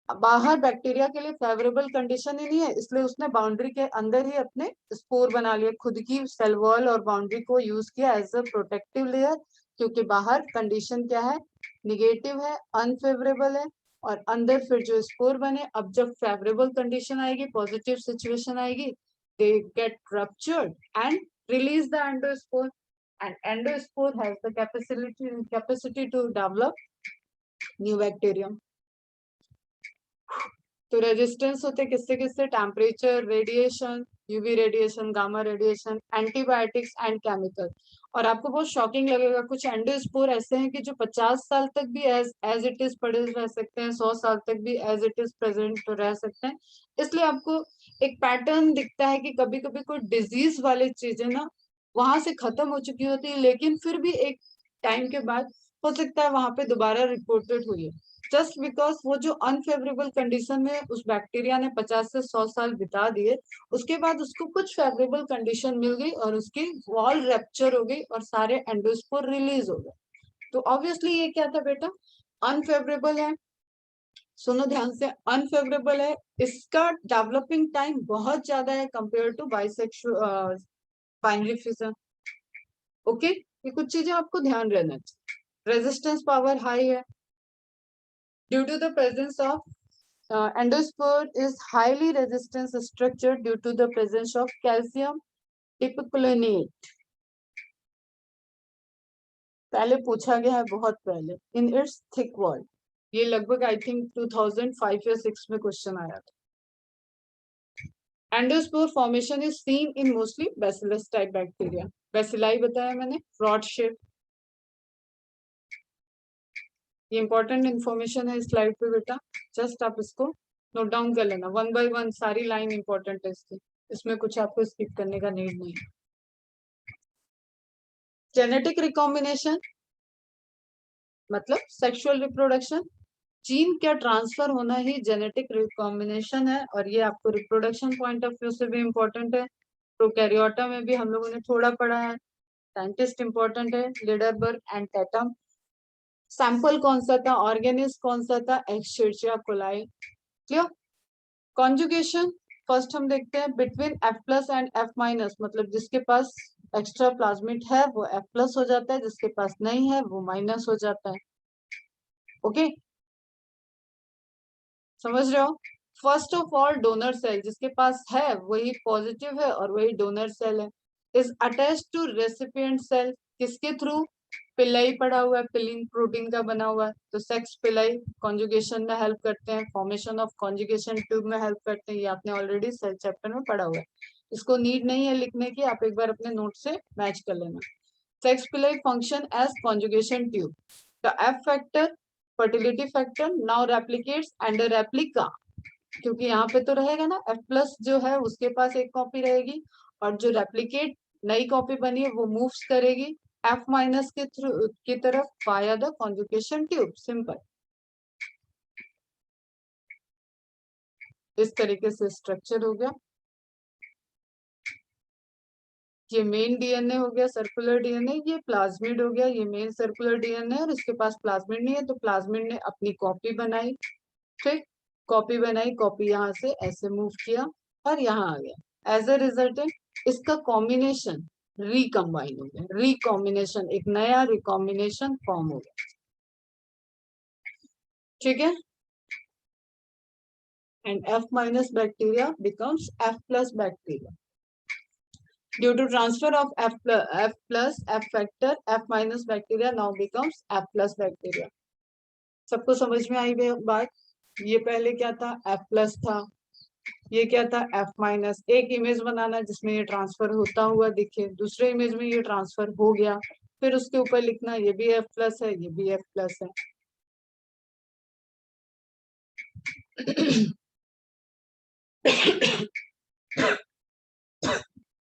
बाहर बैक्टीरिया के लिए फेवरेबल कंडीशन ही नहीं है, इसलिए उसने बाउंड्री के अंदर ही अपने स्पोर बना लिए, खुद की सेल वॉल और बाउंड्री को यूज किया एज अ प्रोटेक्टिव लेयर, क्योंकि बाहर कंडीशन क्या है, निगेटिव है, अनफेवरेबल है, और अंदर फिर जो स्पोर बने, अब जब फेवरेबल कंडीशन आएगी, पॉजिटिव सिचुएशन आएगी, they get ruptured and release the endospore, and endospore has the capacity to develop new bacterium. तो रेजिस्टेंस होते किससे किससे, temperature, radiation, UV radiation, gamma radiation, antibiotics and chemical. और आपको बहुत शॉकिंग लगेगा, कुछ एंडोस्पोर ऐसे हैं कि जो 50 साल तक भी एज इट इज पड़े रह सकते हैं, 100 साल तक भी एज इट इज प्रेजेंट तो रह सकते हैं। इसलिए आपको एक पैटर्न दिखता है कि कभी कभी कोई डिजीज वाली चीजें ना वहां से खत्म हो चुकी होती है, लेकिन फिर भी एक टाइम के बाद हो सकता है वहां पे दोबारा रिपोर्टेड हुई है, जस्ट बिकॉज वो जो अनफेवरेबल कंडीशन में उस बैक्टीरिया ने 50 से 100 साल बिता दिए, उसके बाद उसको कुछ फेवरेबल कंडीशन मिल गई और उसकी वॉल रैप्चर हो गई और सारे एंडोस्पोर रिलीज हो गए। तो ऑब्वियसली ये क्या था बेटा, अनफेवरेबल है। सुनो ध्यान से, अनफेवरेबल है, इसका डेवलपिंग टाइम बहुत ज्यादा है compare to bisexual binary fission. Okay, ये कुछ चीजें आपको ध्यान रहना चाहिए। रेजिस्टेंस पावर हाई है due to the presence of endosperm is highly resistant structure due to the presence of calcium tipicolinate। पहले पूछा गया है बहुत पहले, इन इट्स थिक वॉल, ये लगभग आई थिंक 2005 या 6 में क्वेश्चन आया था। Endospore formation is seen in mostly bacillus type bacteria, bacilli बताया मैंने, रॉड शेप। ये इंपॉर्टेंट इंफॉर्मेशन है इस स्लाइड पे बेटा, जस्ट आप इसको नोट डाउन कर लेना, वन बाय वन सारी लाइन इंपॉर्टेंट है इसकी, इसमें कुछ आपको स्किप करने का नीड नहीं है। जेनेटिक रिकॉम्बिनेशन मतलब सेक्सुअल रिप्रोडक्शन, जीन का ट्रांसफर होना ही जेनेटिक रिकॉम्बिनेशन है, और ये आपको रिप्रोडक्शन पॉइंट ऑफ व्यू से भी इम्पोर्टेंट है। प्रोकैरियोटा में भी हम लोगों ने थोड़ा पढ़ा है, साइंटिस्ट इंपॉर्टेंट है, लिडरबर्ग एंड टैटम। सैंपल कौन सा था, ऑर्गेनिस्ट कौन सा था, Escherichia coli. Clear. Conjugation first हम देखते हैं between F plus and F minus, मतलब जिसके पास एक्स्ट्रा प्लाज्मिड है वो F प्लस हो जाता है, जिसके पास नहीं है वो माइनस हो जाता है। ओके, समझ रहे हो। First of all donor cell जिसके पास है वही पॉजिटिव है और वही डोनर सेल है, is attach to recipient cell, किसके थ्रू, पिलाई पड़ा हुआ है, पिलिन प्रोटीन का बना हुआ है, तो सेक्स पिलाई कॉन्जुगेशन में हेल्प करते हैं, फॉर्मेशन ऑफ कॉन्जुगेशन ट्यूब में हेल्प करते हैं, ये आपने ऑलरेडी सेल चैप्टर में पढ़ा हुआ है, इसको नीड नहीं है लिखने की, आप एक बार अपने नोट से मैच कर लेना। Sex pili function as conjugation tube, the F factor fertility factor now replicates and replica, क्योंकि यहाँ पे तो रहेगा ना F प्लस जो है उसके पास एक कॉपी रहेगी, और जो रेप्लिकेट नई कॉपी बनी है वो मूव्स करेगी F माइनस के थ्रू की तरफ via the conjugation tube, simple. इस तरीके से स्ट्रक्चर हो गया, ये मेन डीएनए हो गया, सर्कुलर डीएनए, ये प्लाज्मिड हो गया, ये मेन सर्कुलर डीएनए, और इसके पास प्लाज्मिड नहीं है तो प्लाज्मिड ने अपनी कॉपी बनाई, ठीक, कॉपी बनाई, कॉपी यहाँ से ऐसे मूव किया और यहाँ आ गया, एज ए रिजल्ट इसका कॉम्बिनेशन रिकम्बाइन हो गया, रिकॉम्बिनेशन, एक नया रिकॉम्बिनेशन फॉर्म हो गया, ठीक है, and F minus bacteria becomes F plus bacteria due to transfer of F plus F factor, F minus bacteria now becomes F plus bacteria. सबको समझ में आई बात, ये पहले क्या था, F प्लस था, ये क्या था, F माइनस, एक इमेज बनाना जिसमें ये ट्रांसफर होता हुआ दिखे, दूसरे इमेज में ये ट्रांसफर हो गया, फिर उसके ऊपर लिखना ये भी F प्लस है, ये भी F प्लस है।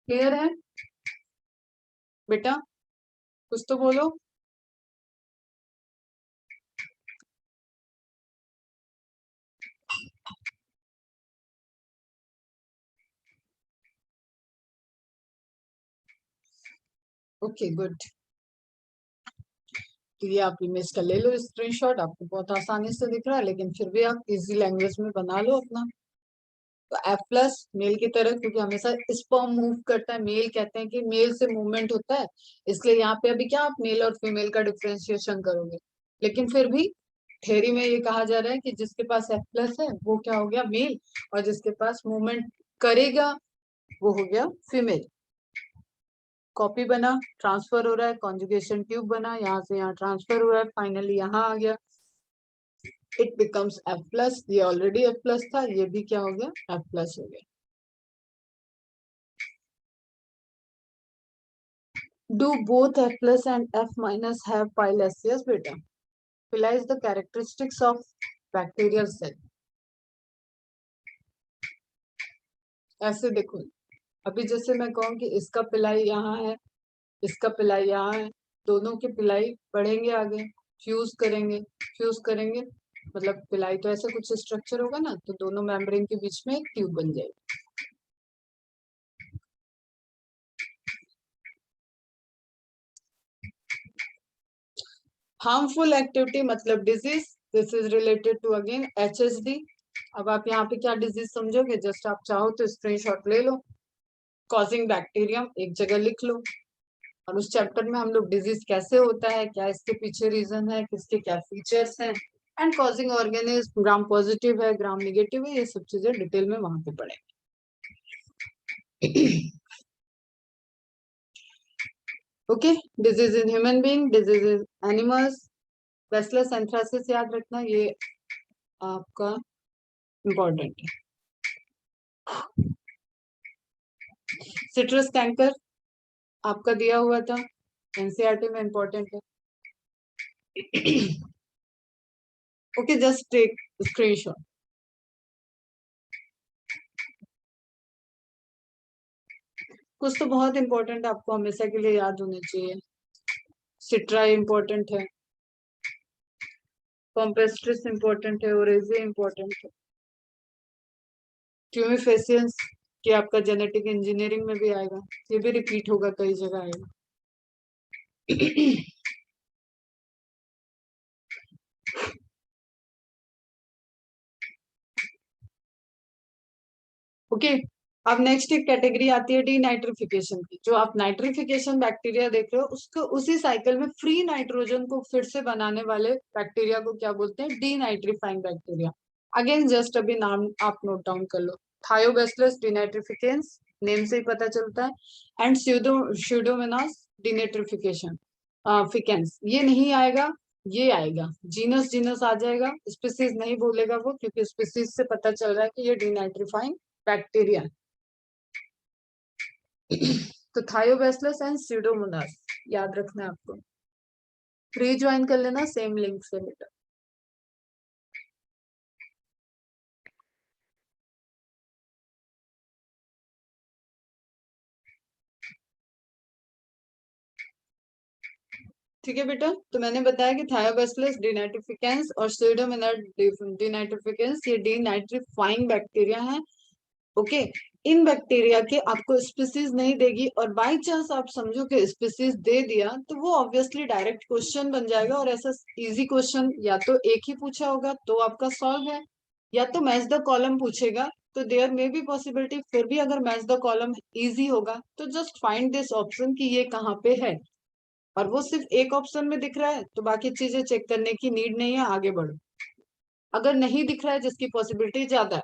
क्लियर है बेटा, कुछ तो बोलो। Okay good. तो ये आप इमेज का ले लो स्क्रीनशॉट, आपको बहुत आसानी से दिख रहा है, लेकिन फिर भी आप इजी लैंग्वेज में बना लो अपना। तो एफ प्लस मेल की तरह, क्योंकि हमेशा स्पर्म मूव करता है, मेल कहते हैं कि मेल से मूवमेंट होता है, इसलिए यहाँ पे अभी क्या आप मेल और फीमेल का डिफ्रेंशिएशन करोगे, लेकिन फिर भी थ्योरी में ये कहा जा रहा है कि जिसके पास एफ प्लस है वो क्या हो गया, मेल, और जिसके पास मूवमेंट करेगा वो हो गया फीमेल। कॉपी बना, ट्रांसफर हो रहा है, कॉन्जुगेशन ट्यूब बना, यहाँ से यहाँ ट्रांसफर हो रहा है, फाइनली यहाँ आ गया, इट बिकम्स एफ प्लस। ये ऑलरेडी एफ प्लस था, ये भी क्या हो गया, एफ प्लस हो गया। Do both F plus and F minus have pi less? Yes, beta. Pili is the characteristics of bacterial cell. ऐसे देखो, अभी जैसे मैं कहूँ कि इसका पिलाई यहाँ है, इसका पिलाई यहाँ है, दोनों के पिलाई बढ़ेंगे आगे, फ्यूज करेंगे, फ्यूज करेंगे, मतलब पिलाई तो ऐसे कुछ स्ट्रक्चर होगा ना, तो दोनों मेम्ब्रेन के बीच में एक ट्यूब बन जाएगी। हार्मफुल एक्टिविटी मतलब disease, this is related to again HSD। अब आप यहाँ पे क्या डिजीज समझोगे, जस्ट आप चाहो तो स्क्रीनशॉट ले लो, कॉजिंग बैक्टीरियम एक जगह लिख लो, और उस चैप्टर में हम लोग डिजीज कैसे होता है, क्या इसके पीछे रीजन है, किसके क्या फीचर्स हैं, and causing organism, gram positive है, ग्राम निगेटिव है, ये सब चीजें डिटेल में वहां पे पढ़ेंगे। Okay, disease in human being, disease in animals, Bacillus anthracis याद रखना, ये आपका इम्पोर्टेंट है। सिट्रस कैंकर आपका दिया हुआ था, एनसीईआरटी में इम्पोर्टेंट है। Okay, just take screenshot. कुछ तो बहुत इंपॉर्टेंट आपको हमेशा के लिए याद होने चाहिए। सिट्रा इंपॉर्टेंट है, कॉम्पेस्ट्रिस इंपॉर्टेंट है, ओरेजे इंपॉर्टेंट है, ट्यूमिफेसियंस कि आपका जेनेटिक इंजीनियरिंग में भी आएगा, ये भी रिपीट होगा, कई जगह आएगा। ओके, अब नेक्स्ट एक कैटेगरी आती है डीनाइट्रिफिकेशन की। जो आप नाइट्रिफिकेशन बैक्टीरिया देख रहे हो, उसको उसी साइकिल में फ्री नाइट्रोजन को फिर से बनाने वाले बैक्टीरिया को क्या बोलते हैं, डीनाइट्रीफाइंग बैक्टीरिया। अगेन जस्ट अभी नाम आप नोट डाउन कर लो, थायोबैसिलस डीनाइट्रिफिकेंस, नेम से ही पता चलता है, एंड स्यूडोमोनास डीनाइट्रिफिकेशन फिकेंस। ये नहीं आएगा, ये आएगा, जीनस जीनस आ जाएगा, स्पीसीज नहीं बोलेगा वो, क्योंकि स्पीसीज से पता चल रहा है कि ये डीनाइट्रीफाइंग बैक्टीरिया। तो थायोबैसिलस एंड स्यूडोमोनास याद रखना है आपको, फ्री ज्वाइन कर लेना सेम लिंक से बेटा। ठीक है बेटा, तो मैंने बताया कि थायोबैसिलस डीनाइट्रिफिकेंस और स्यूडोमोनास डीनाइट्रिफिकेंस ये डीनाइट्रीफाइंग बैक्टीरिया है। ओके, इन बैक्टीरिया के आपको स्पीसीज नहीं देगी, और बाय चांस आप समझो कि स्पीसीज दे दिया तो वो ऑब्वियसली डायरेक्ट क्वेश्चन बन जाएगा, और ऐसा इजी क्वेश्चन या तो एक ही पूछा होगा तो आपका सॉल्व है, या तो मैच द कॉलम पूछेगा, तो देयर मे बी पॉसिबिलिटी, फिर भी अगर मैच द कॉलम इजी होगा तो जस्ट फाइंड दिस ऑप्शन कि ये कहाँ पे है, और वो सिर्फ एक ऑप्शन में दिख रहा है तो बाकी चीजें चेक करने की नीड नहीं है, आगे बढ़ो। अगर नहीं दिख रहा है, जिसकी पॉसिबिलिटी ज्यादा है,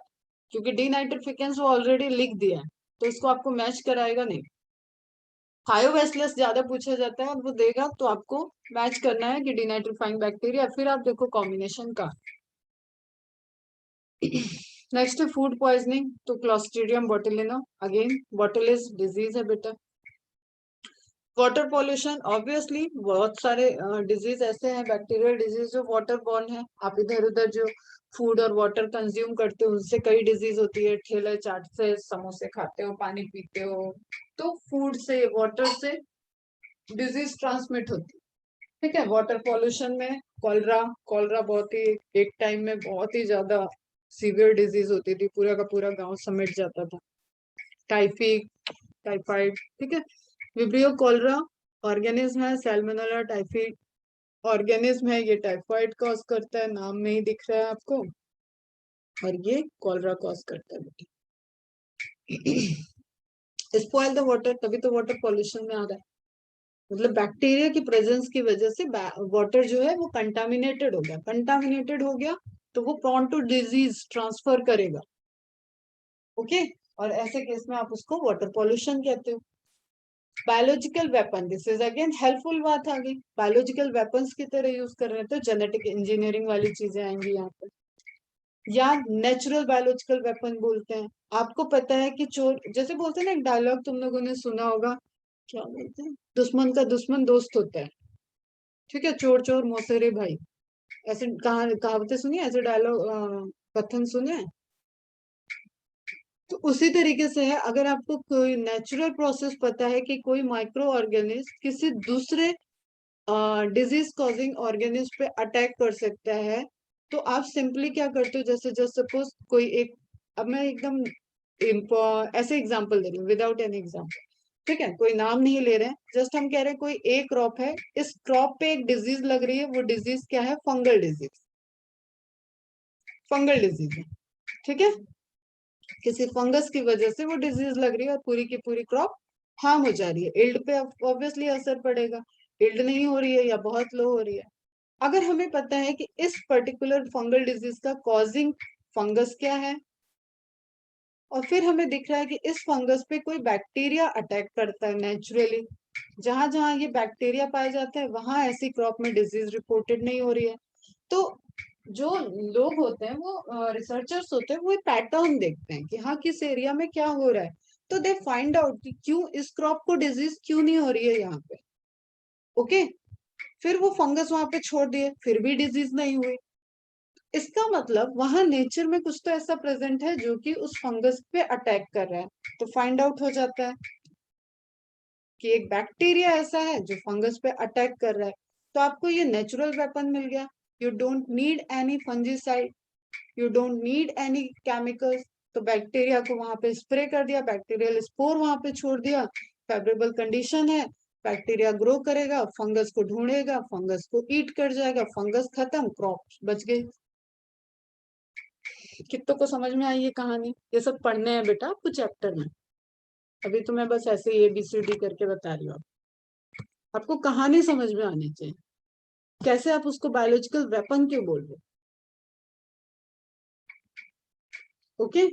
क्योंकि डीनाइट्रिफिकेंस वो ऑलरेडी लिख दिया है, तो इसको आपको मैच कराएगा नहीं। थायोबैसिलस ज्यादा पूछा जाता है और वो देगा, तो आपको मैच करना है कि डीनाइट्रीफाइंग बैक्टीरिया, फिर आप देखो कॉम्बिनेशन का। नेक्स्ट है फूड पॉइजनिंग, तो क्लोस्ट्रीडियम बोटुलिनम, अगेन बोटुलिस डिजीज है बेटा। वाटर पॉल्यूशन, ऑब्वियसली बहुत सारे डिजीज ऐसे हैं, बैक्टीरियल डिजीज जो वाटर बॉर्न है, आप इधर उधर जो फूड और वाटर कंज्यूम करते हो उनसे कई डिजीज होती है, ठेले चाट से, समोसे खाते हो, पानी पीते हो, तो फूड से, वाटर से डिजीज ट्रांसमिट होती है। ठीक है, वाटर पॉल्यूशन में कॉलरा, कॉलरा बहुत ही एक टाइम में बहुत ही ज्यादा सीवियर डिजीज होती थी, पूरा का पूरा गांव समेट जाता था। टाइफी, टाइफाइड, ठीक है। विब्रियो कॉलरा ऑर्गेनिज्म है, सैल्मोनेला टाइफी ऑर्गेनिज्म है, ये टाइफाइड कॉज करता है, नाम में ही दिख रहा है आपको, और ये कॉलरा कॉज करता है बेटा। स्पॉइल द वाटर, तभी तो वाटर पॉल्यूशन में आ रहा है, मतलब बैक्टीरिया की प्रेजेंस की वजह से वाटर जो है वो कंटामिनेटेड हो गया, कंटामिनेटेड हो गया तो वो प्रॉन टू डिजीज ट्रांसफर करेगा। ओके, और ऐसे केस में आप उसको वाटर पॉल्यूशन कहते हो। Biological weapon, this is again helpful बात आ गई, बायोलॉजिकल वेपन्स की तरह यूज कर रहे हैं तो जेनेटिक इंजीनियरिंग वाली चीजें आएंगी यहाँ पे, या नेचुरल बायोलॉजिकल वेपन बोलते हैं। आपको पता है कि चोर, जैसे बोलते हैं ना, एक डायलॉग तुम लोगों ने सुना होगा, क्या बोलते हैं, दुश्मन का दुश्मन दोस्त होता है, ठीक है, चोर चोर मौसेरे भाई, ऐसे कहावतें सुनिए, ऐसे डायलॉग कथन सुने। तो उसी तरीके से है, अगर आपको कोई नेचुरल प्रोसेस पता है कि कोई माइक्रो ऑर्गेनिज्म किसी दूसरे डिजीज कॉजिंग ऑर्गेनिज्म पे अटैक कर सकता है, तो आप सिंपली क्या करते हो, जैसे जस्ट सपोज कोई एक, अब मैं एकदम ऐसे एग्जांपल दे रही हूँ विदाउट एनी एग्जांपल, ठीक है, कोई नाम नहीं ले रहे हैं, जस्ट हम कह रहे हैं कोई एक क्रॉप है, इस क्रॉप पे एक डिजीज लग रही है, वो डिजीज क्या है, फंगल डिजीज, फंगल डिजीज है, ठीक है, किसी फंगस की वजह से वो डिजीज लग रही है और पूरी की पूरी क्रॉप हार्म हो जा रही है, इल्ड पे ऑब्वियसली असर पड़ेगा, इल्ड नहीं हो रही है या बहुत लो हो रही है। अगर हमें पता है कि इस पर्टिकुलर फंगल डिजीज का कॉजिंग फंगस क्या है, और फिर हमें दिख रहा है कि इस फंगस पे कोई बैक्टीरिया अटैक करता है नेचुरली, जहां जहां ये बैक्टीरिया पाए जाते हैं वहां ऐसी क्रॉप में डिजीज रिपोर्टेड नहीं हो रही है, तो जो लोग होते हैं, वो रिसर्चर्स होते हैं, वो पैटर्न देखते हैं कि हाँ किस एरिया में क्या हो रहा है, तो दे फाइंड आउट कि क्यों इस क्रॉप को डिजीज क्यों नहीं हो रही है यहाँ पे। ओके, फिर वो फंगस वहां पे छोड़ दिए, फिर भी डिजीज नहीं हुई, इसका मतलब वहां नेचर में कुछ तो ऐसा प्रेजेंट है जो कि उस फंगस पे अटैक कर रहा है, तो फाइंड आउट हो जाता है कि एक बैक्टीरिया ऐसा है जो फंगस पे अटैक कर रहा है, तो आपको ये नेचुरल वेपन मिल गया। You don't need any fungicide, you don't need any chemicals, तो बैक्टीरिया को वहां पे स्प्रे कर दिया, बैक्टीरियल स्पोर वहां पे छोड़ दिया, फेवरेबल कंडीशन है, बैक्टीरिया ग्रो करेगा, फंगस को ढूंढेगा, फंगस को ईट कर जाएगा, फंगस खत्म, क्रॉप बच गई। कितनों को समझ में आई ये कहानी, ये सब पढ़ने हैं बेटा आपको चैप्टर में, अभी तो मैं बस ऐसे ही ABCD करके बता रही हूँ, आपको कहानी समझ में आनी चाहिए, कैसे आप उसको बायोलॉजिकल वेपन क्यों बोल रहे हो। ओके,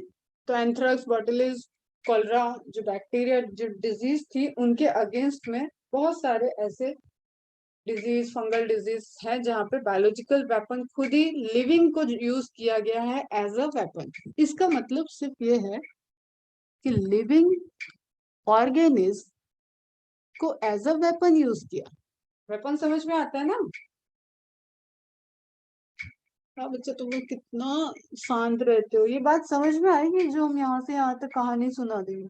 तो एंथ्रेक्स, बॉटुलिस, कॉलरा, जो बैक्टीरिया, जो डिजीज थी, उनके अगेंस्ट में बहुत सारे ऐसे डिजीज, फंगल डिजीज है जहाँ पे बायोलॉजिकल वेपन खुद ही लिविंग को यूज किया गया है एज अ वेपन। इसका मतलब सिर्फ ये है कि लिविंग ऑर्गेनिज्म को एज अ वेपन यूज किया। वेपन समझ में आता है ना। हाँ बच्चा, तुम लोग कितना शांत रहते हो, ये बात समझ में आएगी जो हम यहाँ से यहाँ तक कहानी सुना देंगे,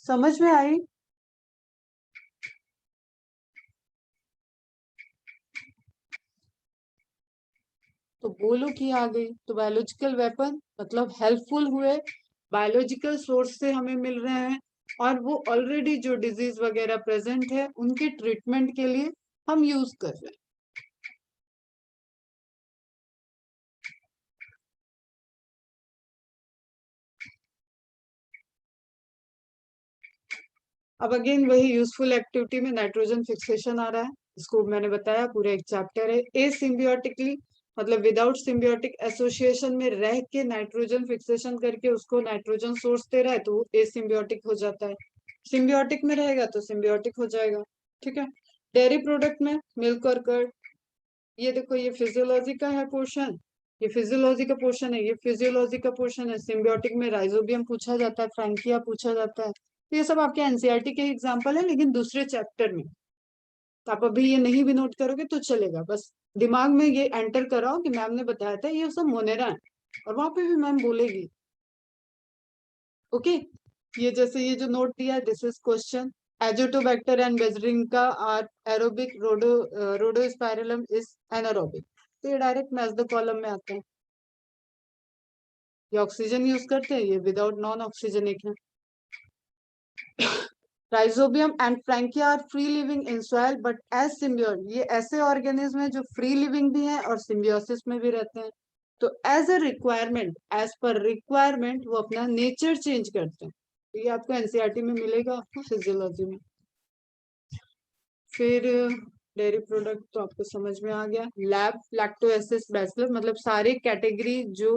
समझ में आई। तो बोलो कि आ गई, तो बायोलॉजिकल वेपन मतलब हेल्पफुल हुए, बायोलॉजिकल सोर्स से हमें मिल रहे हैं, और वो ऑलरेडी जो डिजीज वगैरह प्रेजेंट है उनके ट्रीटमेंट के लिए हम यूज कर रहे हैं। अब अगेन वही यूजफुल एक्टिविटी में नाइट्रोजन फिक्सेशन आ रहा है, इसको मैंने बताया पूरा एक चैप्टर है। ए सिम्बियोटिकली मतलब विदाउट सिम्बियोटिक एसोसिएशन में रह के नाइट्रोजन फिक्सेशन करके उसको नाइट्रोजन सोर्स दे रहा है, तो वो ए सिम्बियोटिक हो जाता है, सिम्बियोटिक में रहेगा तो सिम्बियोटिक हो जाएगा। ठीक है, डेयरी प्रोडक्ट में मिल्क और कर्ड, ये देखो ये फिजियोलॉजी का है पोर्शन, ये फिजियोलॉजी का पोर्शन है, ये फिजियोलॉजी का पोर्शन है। सिम्बियोटिक में राइजोबियम पूछा जाता है, फ्रैंकिया पूछा जाता है, तो ये सब आपके एनसीईआरटी के एग्जाम्पल है लेकिन दूसरे चैप्टर में, तो आप अभी ये नहीं भी नोट करोगे तो चलेगा, बस दिमाग में ये एंटर कराओ कि मैम ने बताया था ये सब मोनेरा है, और वहां पे भी मैम बोलेगी। ओके, ये जैसे ये जो नोट दिया है, this is question, Azotobacter and Beijerinckia are aerobic, Rhodospirillum is anaerobic, तो ये डायरेक्ट मैच द कॉलम में आते हैं। ये ऑक्सीजन यूज करते हैं, ये विदाउट नॉन ऑक्सीजनिक है। Rhizobium and frankia are free living in soil but as symbiont, ये ऐसे ऑर्गेनिज्म है जो फ्री लिविंग भी है और सिम्बियोसिस में भी रहते हैं। तो as a requirement, as per requirement वो अपना नेचर चेंज करते हैं। तो ये आपको एनसीईआरटी में मिलेगा, आपको फिजियोलॉजी में। फिर डेयरी प्रोडक्ट तो आपको समझ में आ गया। लैब लैक्टोएसिस बैसिलस, मतलब सारे कैटेगरी जो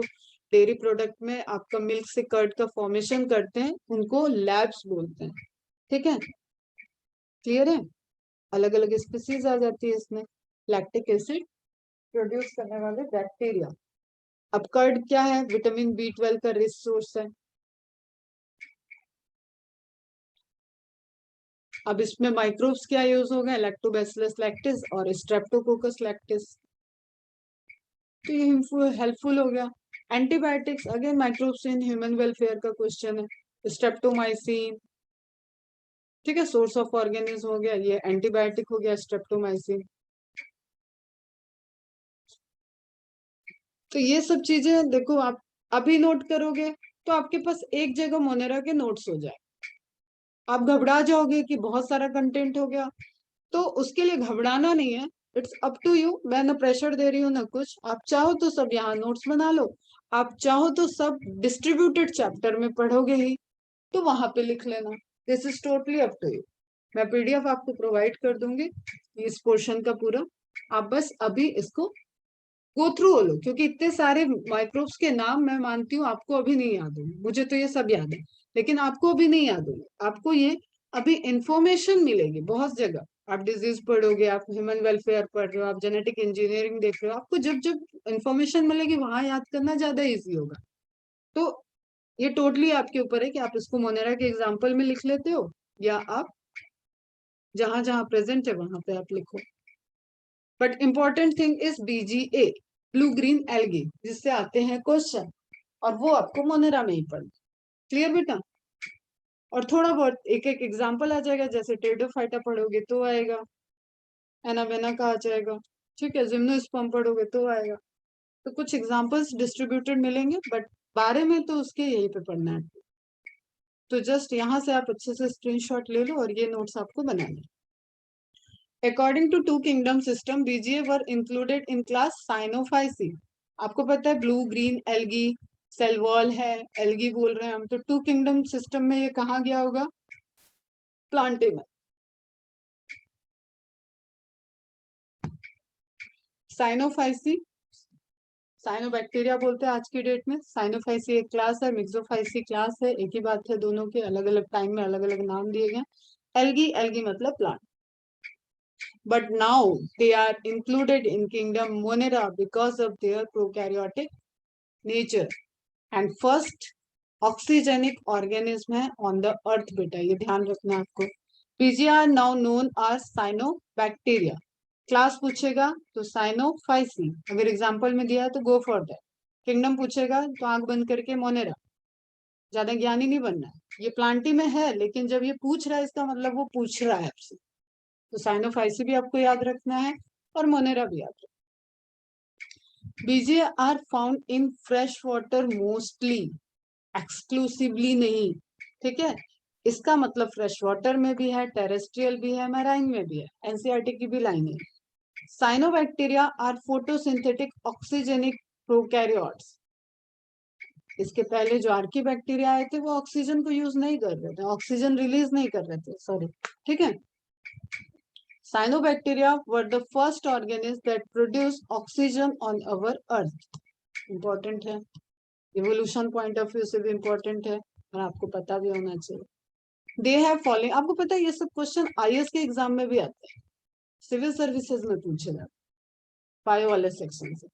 डेयरी प्रोडक्ट में आपका मिल्क से कर्ड का फॉर्मेशन करते हैं उनको लैब्स बोलते हैं। ठीक है, क्लियर है? अलग अलग स्पीसीज आ जाती है इसमें। लैक्टिक एसिड प्रोड्यूस करने वाले बैक्टीरिया। अब कर्ड क्या है? विटामिन B12 का रिच सोर्स है। अब इसमें माइक्रोब्स क्या यूज हो गए? लैक्टोबैसिलस लैक्टिस और स्ट्रेप्टोकोकस लैक्टिस। तो ये हेल्पफुल हो गया। Antibiotics, again microbes in human welfare का क्वेश्चन है। स्ट्रेप्टोमाइसिन, ठीक है, सोर्स ऑफ ऑर्गेनिज्म हो गया, ये एंटीबायोटिक हो गया स्ट्रेप्टोमाइसिन। तो ये सब चीजें देखो, आप अभी नोट करोगे तो आपके पास एक जगह मोनेरा के नोट्स हो जाए। आप घबरा जाओगे कि बहुत सारा कंटेंट हो गया, तो उसके लिए घबराना नहीं है। इट्स अप टू यू, मैं ना प्रेशर दे रही हूँ ना कुछ। आप चाहो तो सब यहाँ नोट्स बना लो, आप चाहो तो सब डिस्ट्रीब्यूटेड चैप्टर में पढ़ोगे ही तो वहां पे लिख लेना। This is totally up to you. मैं पीडीएफ आपको प्रोवाइड कर दूंगी इस पोर्शन का पूरा, आप बस अभी इसको गो थ्रू हो लो, क्योंकि इतने सारे माइक्रोब्स के नाम मैं मानती हूँ आपको अभी नहीं याद होंगे। मुझे तो ये सब याद है, लेकिन आपको अभी नहीं याद होंगे। आपको ये अभी इंफॉर्मेशन मिलेगी बहुत जगह। आप डिजीज पढ़ोगे, आप ह्यूमन वेलफेयर पढ़ रहे हो, आप जेनेटिक इंजीनियरिंग देख रहे हो, आपको जब जब इंफॉर्मेशन मिलेगी वहां याद करना ज्यादा इजी होगा। तो ये टोटली आपके ऊपर है कि आप इसको मोनेरा के एग्जाम्पल में लिख लेते हो या आप जहां जहां प्रेजेंट है वहां पे आप लिखो। But important thing is BGA, blue green algae, जिससे आते हैं क्वेश्चन, और वो आपको मोनेरा में ही पढ़ना। क्लियर बेटा? और थोड़ा बहुत एक एक एग्जाम्पल आ जाएगा, जैसे टेरिडोफाइटा पढ़ोगे तो आएगा, एनावेना का आ जाएगा, ठीक है, जिम्नोस्पर्म पढ़ोगे तो आएगा। तो कुछ एग्जाम्पल्स डिस्ट्रीब्यूटेड मिलेंगे, बट बारे में तो उसके यहीं पे पढ़ना है। तो जस्ट यहाँ से आप अच्छे से स्क्रीनशॉट ले लो और ये नोट्स आपको बना लो। According to two kingdom system, BGA were included in class Cyanophyceae. आपको पता है blue green algae, cell wall है, एल्गी बोल रहे हैं हम, तो टू किंगडम सिस्टम में ये कहाँ गया होगा? प्लांटे में। साइनोफाइसी, साइनोबैक्टीरिया बोलते हैं आज की डेट में। साइनोफाइसी एक क्लास है, मिक्सोफाइसी क्लास है, एक ही बात है, दोनों के अलग अलग टाइम में अलग अलग नाम दिए गए। एल्गी, एल्गी मतलब plant, but now they are included in kingdom Monera because of their prokaryotic nature and first oxygenic organism है ऑन द अर्थ। बेटा ये ध्यान रखना आपको। BGA now known are cyanobacteria. Class पूछेगा तो साइनोफाइसी, अगर एग्जांपल में दिया है तो गो फॉर दैट। किंगडम पूछेगा तो आंख बंद करके मोनेरा। ज्यादा ज्ञानी नहीं बनना है, ये प्लांटी में है, लेकिन जब ये पूछ रहा है इसका मतलब वो पूछ रहा है आपसे। तो साइनोफाइसी भी आपको याद रखना है और मोनेरा भी याद रखना। BGA are found in fresh water mostly, exclusively नहीं, ठीक है। इसका मतलब फ्रेश वाटर में भी है, टेरेस्ट्रियल भी है, मैराइन में भी है, एनसीईआरटी की भी लाइन है। Cyanobacteria are photosynthetic oxygenic prokaryotes. इसके पहले जो आर्की बैक्टीरिया आए थे वो ऑक्सीजन को यूज नहीं कर रहे थे, ऑक्सीजन रिलीज नहीं कर रहे थे, सॉरी, ठीक है। Cyanobacteria were the first organisms that produce oxygen on our earth. Important है, evolution point of view से भी important है और आपको पता भी होना चाहिए। They have following, आपको पता है ये सब क्वेश्चन IAS के एग्जाम में भी आते हैं, सिविल सर्विसेज में पूछे जाते, बायो वाले सेक्शन से,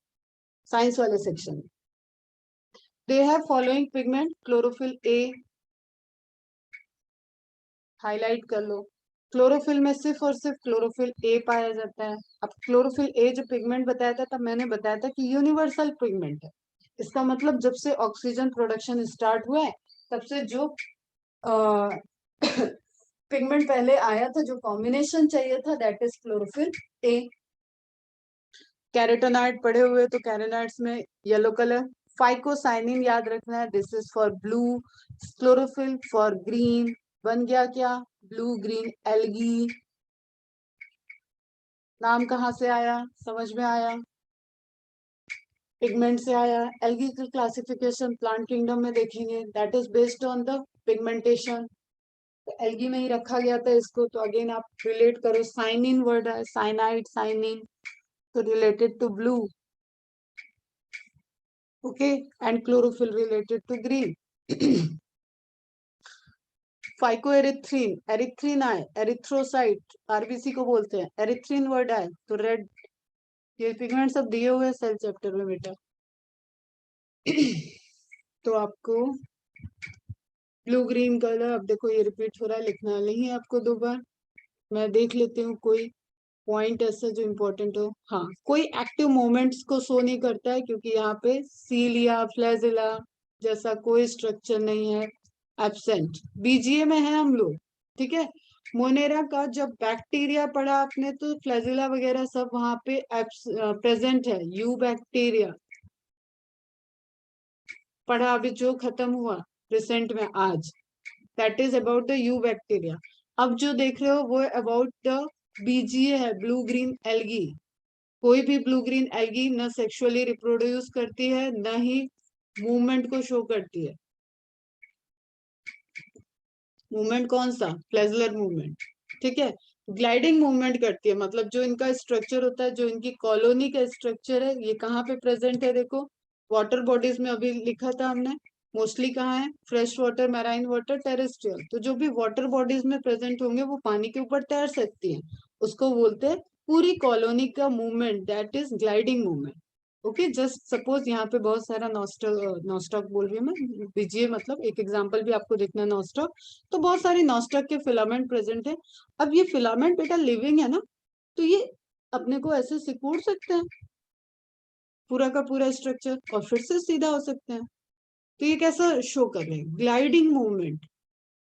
साइंस वाले सेक्शन में। They have following pigment, chlorophyll A, highlight कर लो। क्लोरोफिल में सिर्फ और सिर्फ क्लोरोफिल ए पाया जाता है। अब क्लोरोफिल ए जो पिगमेंट बताया था तब मैंने बताया था कि यूनिवर्सल पिगमेंट है। इसका मतलब जब से ऑक्सीजन प्रोडक्शन स्टार्ट हुआ है तब से जो पिगमेंट पहले आया था, जो कॉम्बिनेशन चाहिए था, that is chlorophyll A. Carotenoid पढ़े हुए तो कैरोटेनॉइड्स में येलो कलर। फाइकोसाइनिन याद रखना है, this is for blue, chlorophyll for green, बन गया क्या? Blue green algae. नाम कहाँ से आया, समझ में आया? पिगमेंट से आया। एल्गी की क्लासिफिकेशन प्लांट किंगडम में देखेंगे, that is based on the pigmentation. तो एल्गी में ही रखा गया था इसको। तो अगेन आप रिलेट करो, साइनिन वर्ड है, साइनाइड, साइनिन, तो related to blue, okay, and chlorophyll related to green. Phycoerythrin, erythrin आए, एरिथ्रोसाइट आरबीसी को बोलते हैं, एरिथ्रीन वर्ड आए तो रेड। ये पिगमेंट सब दिए हुए हैं सेल चैप्टर में बेटा। तो आपको ब्लू ग्रीन कलर, अब देखो ये रिपीट हो रहा है, लिखना नहीं है आपको दो बार। मैं देख लेती हूँ कोई पॉइंट ऐसा जो इम्पोर्टेंट हो। हाँ, कोई एक्टिव मोमेंट्स को शो नहीं करता है क्योंकि यहाँ पे सीलिया फ्लैजिला जैसा कोई स्ट्रक्चर नहीं है, एब्सेंट। बीजीए में है हम लोग, ठीक है। मोनेरा का जब बैक्टीरिया पढ़ा आपने तो फ्लैजिला वगैरह सब वहां पे प्रेजेंट है। यू बैक्टीरिया पढ़ा अभी जो खत्म हुआ रिसेंट में आज, that is about the you bacteria. अब जो देख रहे हो वो अबाउट द बीजीए है, ब्लू ग्रीन एल्गी। कोई भी ब्लू ग्रीन एल्गी न सेक्सुअली रिप्रोड्यूस करती है न ही मूवमेंट को शो करती है। मूवमेंट कौन सा? फ्लैजुलर मूवमेंट, ठीक है। ग्लाइडिंग मूवमेंट करती है, मतलब जो इनका स्ट्रक्चर होता है, जो इनकी कॉलोनी का स्ट्रक्चर है, ये कहाँ पे प्रेजेंट है? देखो वाटर बॉडीज में अभी लिखा था हमने, मोस्टली कहाँ है? Fresh water, marine water, terrestrial. तो जो भी वाटर बॉडीज में प्रेजेंट होंगे वो पानी के ऊपर तैर सकती हैं, उसको बोलते हैं पूरी कॉलोनी का movement, that is gliding movement. Okay, just suppose यहाँ पे बहुत सारा नॉस्टॉक बोल रही हूँ मैं, बीजीए मतलब एक एग्जांपल भी आपको देखना है, नॉस्टॉक। तो बहुत सारे नॉस्टॉक के फिलामेंट प्रेजेंट है। अब ये फिलामेंट बेटा लिविंग है ना, तो ये अपने को ऐसे सिकुड़ सकते हैं पूरा का पूरा स्ट्रक्चर और फिर से सीधा हो सकते हैं। तो ये कैसा शो कर रहे हैं? Gliding movement.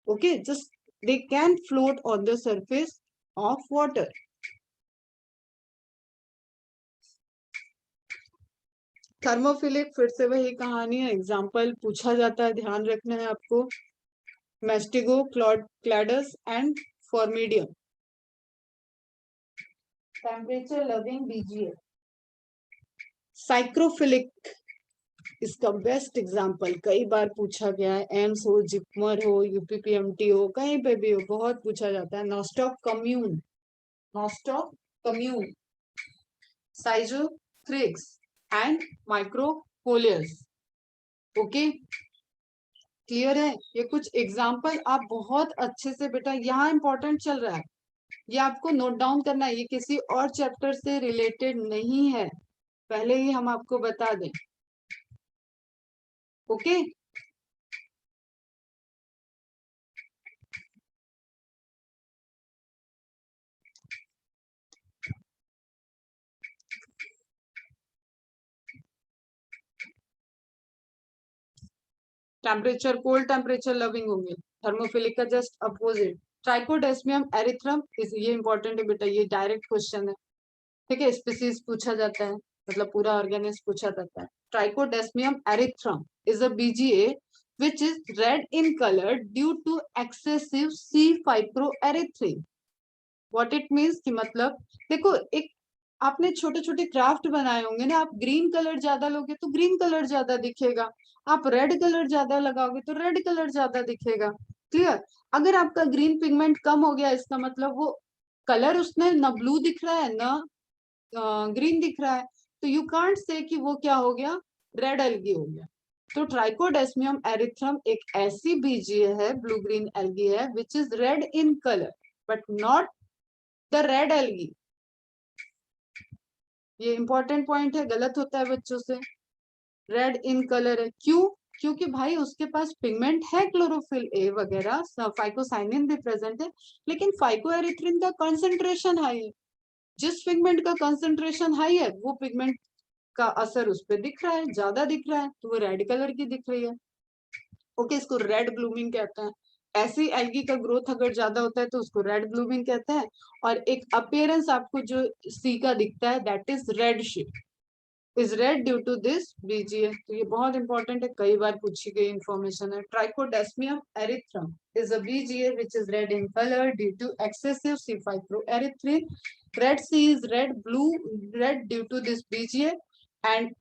Okay, just they can float on the surface of water. Thermophilic फिर से वही कहानी है, एग्जाम्पल पूछा जाता है, ध्यान रखना है आपको। Mastigocladus and Phormidium. Temperature loving BGA. Psychrophilic इसका बेस्ट एग्जाम्पल, कई बार पूछा गया है, एम्स हो, जिपमर हो, यूपीपीएमटी हो, कहीं पे भी हो, बहुत पूछा जाता है। Nostoc commune, Nostoc commune, Schizothrix and Micropolius. Okay, clear है? ये कुछ एग्जाम्पल आप बहुत अच्छे से बेटा, यहाँ इंपॉर्टेंट चल रहा है, ये आपको नोट डाउन करना है, ये किसी और चैप्टर से रिलेटेड नहीं है, पहले ही हम आपको बता दें। Okay, temperature cold temperature loving होंगे, थर्मोफिलिक का जस्ट अपोजिट। ट्राइकोडेस्मियम एरिथ्रम, ये इंपॉर्टेंट है बेटा, ये डायरेक्ट क्वेश्चन है, ठीक है। स्पीसीज पूछा जाता है, मतलब पूरा ऑर्गेनिज्म पूछा जाता है। Trichodesmium erythraeum is a BGA which is red in color due to excessive C phycoerythrin. What it means कि मतलब देखो, एक आपने छोटे छोटे क्राफ्ट बनाए होंगे ना, आप ग्रीन कलर ज्यादा लोगे तो ग्रीन कलर ज्यादा दिखेगा, आप रेड कलर ज्यादा लगाओगे तो रेड कलर ज्यादा दिखेगा। क्लियर? अगर आपका ग्रीन पिगमेंट कम हो गया, इसका मतलब वो कलर उसमें न ब्लू दिख रहा है न ग्रीन दिख रहा है, तो यू कांट से कि वो क्या हो गया, रेड एल्गी हो गया। तो ट्राइकोडेस्मियम एरिथ्रम एक ऐसी बीजीए है, ब्लू ग्रीन एल्गी है, which is red in colour but not the red algae. ये इंपॉर्टेंट पॉइंट है, गलत होता है बच्चों से। रेड इन कलर है, क्यों? क्योंकि भाई उसके पास पिगमेंट है, क्लोरोफिल ए वगैरह, फाइकोसाइनिन भी प्रेजेंट है, लेकिन फाइकोएरिथ्रिन का कंसंट्रेशन हाई है। जिस पिगमेंट का कंसंट्रेशन हाई है वो पिगमेंट का असर उस पर दिख रहा है, ज्यादा दिख रहा है, तो वो रेड कलर की दिख रही है। ओके, इसको रेड ब्लूमिंग कहते हैं। ऐसी एल्गी का ग्रोथ अगर ज्यादा होता है तो उसको रेड ब्लूमिंग कहते हैं। और एक अपीयरेंस आपको जो सी का दिखता है, that is red shade. is red due to this BGA. तो ये बहुत इंपॉर्टेंट है, कई बार पूछी गई इंफॉर्मेशन है. Trichodesmium erythrum is a BGA which is red in color due to excessive C5-erythrin. Red C is red due to this BGA. And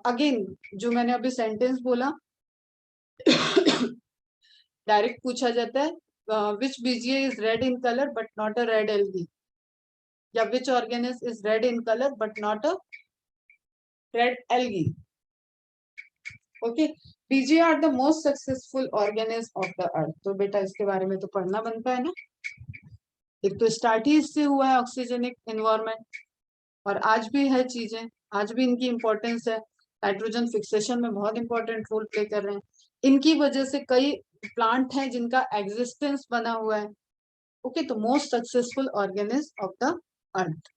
again जो मैंने अभी सेंटेंस बोला डायरेक्ट पूछा जाता है, which BGA is red in color but not a red algae, या which organism is red in color but not a red algae. Okay, BGA are the most successful organisms of the earth. तो बेटा इसके बारे में तो पढ़ना बनता है ना. एक तो स्टार्ट ही इससे हुआ है ऑक्सीजनिक एनवायरनमेंट, और आज भी है चीजें, आज भी इनकी इंपॉर्टेंस है. नाइट्रोजन फिक्सेशन में बहुत इंपॉर्टेंट रोल प्ले कर रहे हैं. इनकी वजह से कई प्लांट हैं जिनका एग्जिस्टेंस बना हुआ है. ओके, तो most successful organism of the earth.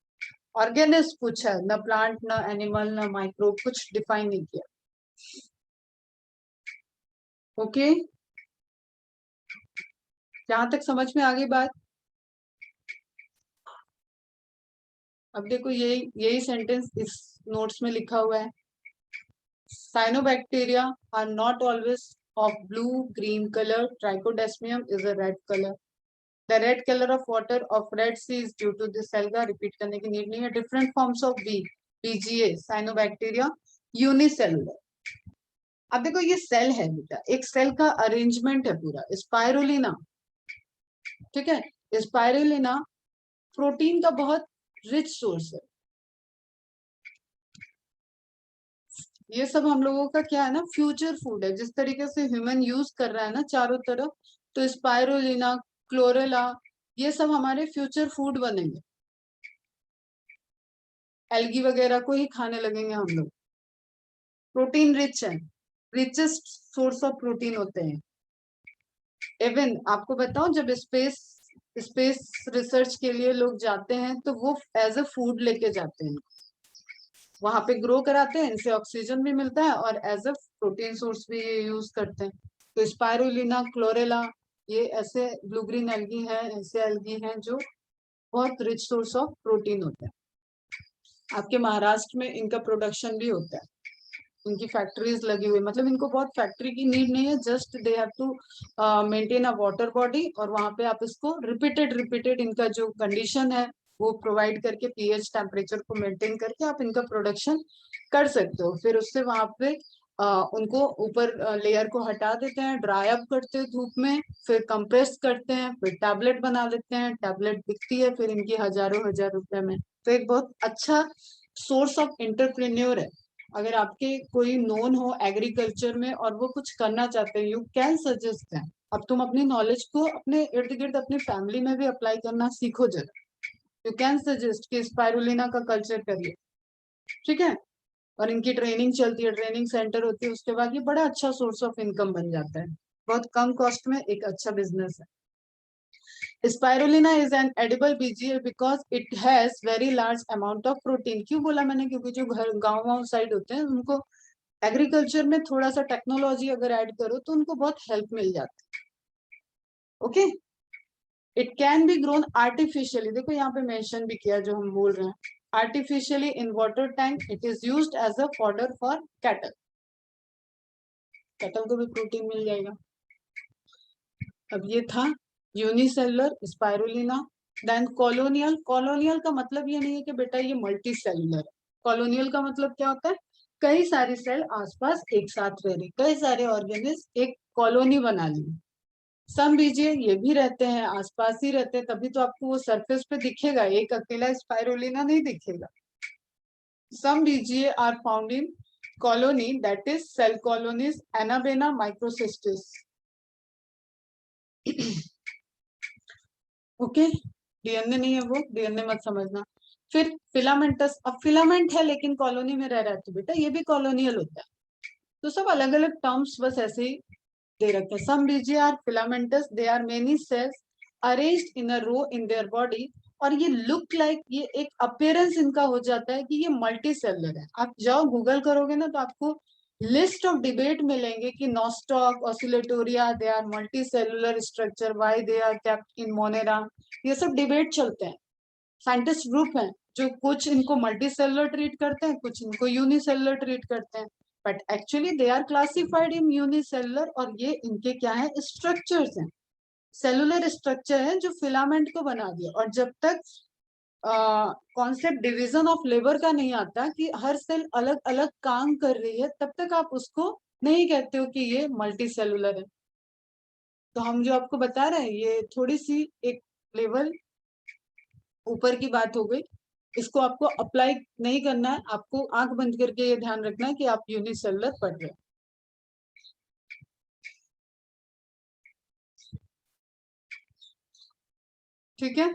Organism पूछा है, न प्लांट, न एनिमल, न माइक्रोब, कुछ डिफाइन नहीं किया. ओके, यहां तक समझ में आ गई बात. अब देखो यही सेंटेंस इस नोट्स में लिखा हुआ है. Cyanobacteria are not always of blue green color. Trichodesmium is a red color. The red color of water of Red Sea is due to this alga. Repeat करने की नीड नहीं है. Different forms of BGA, Cyanobacteria, unicellular. अब देखो ये सेल है बेटा, एक सेल का अरेंजमेंट है पूरा. स्पाइरुलिना, ठीक है, स्पाइरुलिना प्रोटीन का बहुत रिच सोर्स है. ये सब हम लोगों का क्या है ना, फ्यूचर फूड है. जिस तरीके से ह्यूमन यूज कर रहा है ना चारों तरफ, तो स्पाइरुलिना, क्लोरेला, ये सब हमारे फ्यूचर फूड बनेंगे. एल्गी वगैरह को ही खाने लगेंगे हम लोग. प्रोटीन रिच है, रिचेस्ट सोर्स ऑफ प्रोटीन होते हैं. इवन आपको बताऊं, जब स्पेस रिसर्च के लिए लोग जाते हैं तो वो एज अ फूड लेके जाते हैं, वहां पे ग्रो कराते हैं, इनसे ऑक्सीजन भी मिलता है और एज अ प्रोटीन सोर्स भी ये यूज करते हैं. तो स्पाइरुलिना, क्लोरेला, ये ऐसे ब्लू ग्रीन एल्गी है, ऐसे एल्गी हैं जो बहुत रिच सोर्स ऑफ प्रोटीन होते हैं. आपके महाराष्ट्र में इनका प्रोडक्शन भी होता है, इनकी फैक्ट्रीज लगी हुई. मतलब इनको बहुत फैक्ट्री की नीड नहीं है, just they have to maintain a water body, और वहां पे आप इसको रिपीटेड इनका जो कंडीशन है वो प्रोवाइड करके पीएच टेम्परेचर को मेंटेन करके आप इनका प्रोडक्शन कर सकते हो. फिर उससे वहां पे उनको ऊपर लेयर को हटा देते हैं, ड्राई अप करते हैं धूप में, फिर कंप्रेस करते हैं, फिर टैबलेट बना लेते हैं. टैबलेट बिकती है फिर इनकी हजारों रुपए में. तो एक बहुत अच्छा सोर्स ऑफ एंटरप्रेन्योर है. अगर आपके कोई नोन हो एग्रीकल्चर में और वो कुछ करना चाहते हैं, यू कैन सजेस्ट है. अब तुम अपनी नॉलेज को अपने इर्द गिर्द अपनी फैमिली में भी अप्लाई करना सीखो जरा. यू कैन सजेस्ट कि स्पाइरुलिना का कल्चर करिए, ठीक है, और इनकी ट्रेनिंग चलती है, ट्रेनिंग सेंटर होती है. उसके बाद ये बड़ा अच्छा सोर्स ऑफ इनकम बन जाता है, बहुत कम कॉस्ट में एक अच्छा बिजनेस है. Spirulina is an edible BGA because it has very large amount of protein. क्यों बोला मैंने, क्योंकि जो घर गाँव साइड होते हैं उनको एग्रीकल्चर में थोड़ा सा टेक्नोलॉजी अगर ऐड करो तो उनको बहुत हेल्प मिल जाती है. Okay, it can be grown artificially. देखो यहाँ पे मेंशन भी किया जो हम बोल रहे हैं, artificially in water tank. It is used as a fodder for cattle. Cattle को भी प्रोटीन मिल जाएगा. अब ये था unicellular spirulina. Then colonial. Colonial का मतलब ये नहीं है कि बेटा ये मल्टी सेलुलर. कॉलोनियल का मतलब क्या होता है, कई सारी सेल आसपास एक साथ रह रही, कई सारे ऑर्गेनिज्म एक कॉलोनी बना ली. सम बीजे ये भी रहते हैं, आसपास ही रहते हैं, तभी तो आपको वो सरफेस पे दिखेगा, एक अकेला स्पाइरुलिना नहीं दिखेगा. Some BGA are found in colony, that is cell colonies, Anabaena, Microcystis. Okay, DNA नहीं है वो, डीएनए मत समझना. फिर फिलामेंटस. अब फिलामेंट है लेकिन कॉलोनी में रह रहा है तो बेटा ये भी कॉलोनियल होता है. तो सब अलग अलग टर्म्स बस ऐसे ही दे रखे हैं. Some BGA are filamentous, they are many cells arranged in a row in their body. और ये लुक लाइक, ये एक अपीयरेंस इनका हो जाता है कि ये मल्टी सेलुलर है. आप जाओ गूगल करोगे ना तो आपको लिस्ट ऑफ डिबेट मिलेंगे कि nostoc, oscillatoria, they are multi cellular structure, why they are kept in Monera. ये सब डिबेट चलते हैं, साइंटिस्ट ग्रुप हैं जो कुछ इनको मल्टी सेलुलर ट्रीट करते हैं, कुछ इनको यूनिसेलुलर ट्रीट करते हैं, but actually they are classified in unicellular, और ये इनके क्या है, स्ट्रक्चर्स हैं, सेलुलर स्ट्रक्चर है जो फिलामेंट को बना दिया। और जब तक कॉन्सेप्ट डिवीजन ऑफ लेबर का नहीं आता कि हर सेल अलग अलग काम कर रही है, तब तक आप उसको नहीं कहते हो कि ये मल्टी सेलुलर है। तो हम जो आपको बता रहे हैं ये थोड़ी सी एक लेवल ऊपर की बात हो गई, इसको आपको अप्लाई नहीं करना है, आपको आंख बंद करके ये ध्यान रखना है कि आप यूनिसेलुलर पढ़ रहे हैं। ठीक है,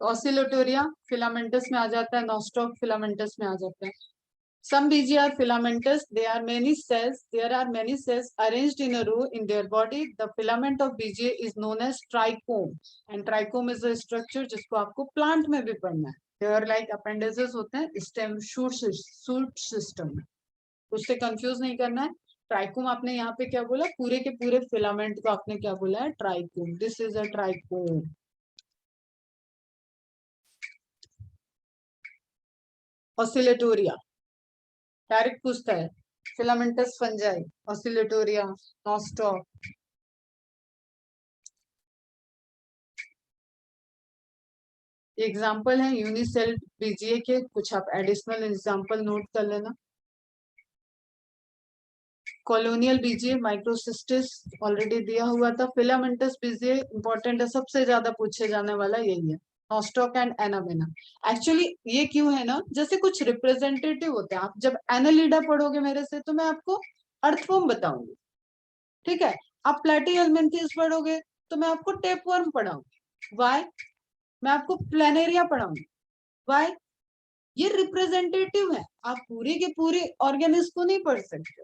ऑसिलेटोरिया फिलामेंटस में आ जाता है, नॉस्टॉक फिलामेंटस में आ जाता है। Some BG are filamentous. There are many cells. There are many cells arranged in a row in their body. The filament of BGA is known as trichome. And trichome is a structure जिसको आपको plant में भी पढ़ना है. They are like appendages होते हैं stem shoot system में. उससे confuse नहीं करना है. ट्राइकोम आपने यहाँ पे क्या बोला, पूरे के पूरे फिलामेंट को आपने क्या बोला है, trichome. This is a trichome. Oscillatoria direct पूछता है, filamentous fungi, Oscillatoria, nostoc. Example है यूनिसेल बीजीए के, कुछ आप एडिशनल एग्जाम्पल नोट कर लेना. कॉलोनियल बीजीए माइक्रोसिस्टिस ऑलरेडी दिया हुआ था. फिलामेंटस बीजीए इंपॉर्टेंट है, सबसे ज्यादा पूछे जाने वाला यही है. Nostoc and एनावेना. एक्चुअली ये क्यों है ना, जैसे कुछ रिप्रेजेंटेटिव होते हैं. आप जब एनालिडा पढ़ोगे मेरे से तो मैं आपको अर्थवर्म बताऊंगी, ठीक है. आप प्लेटिहेल्मिन्थेस पढ़ोगे तो मैं आपको टेपवर्म पढ़ाऊंगी. वाई? मैं आपको प्लेनेरिया पढ़ाऊंगी. वाई? ये रिप्रेजेंटेटिव है, आप पूरे के पूरे ऑर्गेनिज्म को नहीं पढ़ सकते.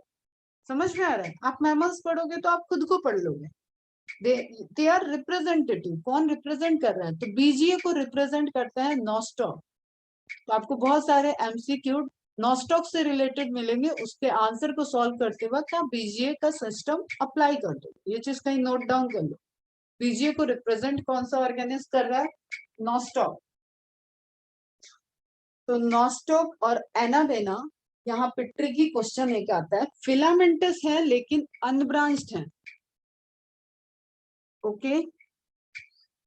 समझ में आ रहा है? आप मैमल्स पढ़ोगे तो आप खुद को पढ़ लोगे. They are representative. कौन रिप्रेजेंट कर रहा है? तो बीजीए को रिप्रेजेंट करता है नॉस्टॉक. तो आपको बहुत सारे एमसीक्यू नॉस्टॉक से रिलेटेड मिलेंगे, उसके आंसर को सॉल्व करते वक्त आप बीजीए का सिस्टम अप्लाई कर दो. ये चीज कहीं नोट डाउन कर लो. बीजीए को रिप्रेजेंट कौन सा ऑर्गेनिज्म कर रहा है? नॉस्टॉक. तो नॉस्टॉक और एनावेना, यहाँ पे ट्रिकी क्वेश्चन एक आता है. फिलामेंटस है लेकिन अनब्रांच्ड है. Okay,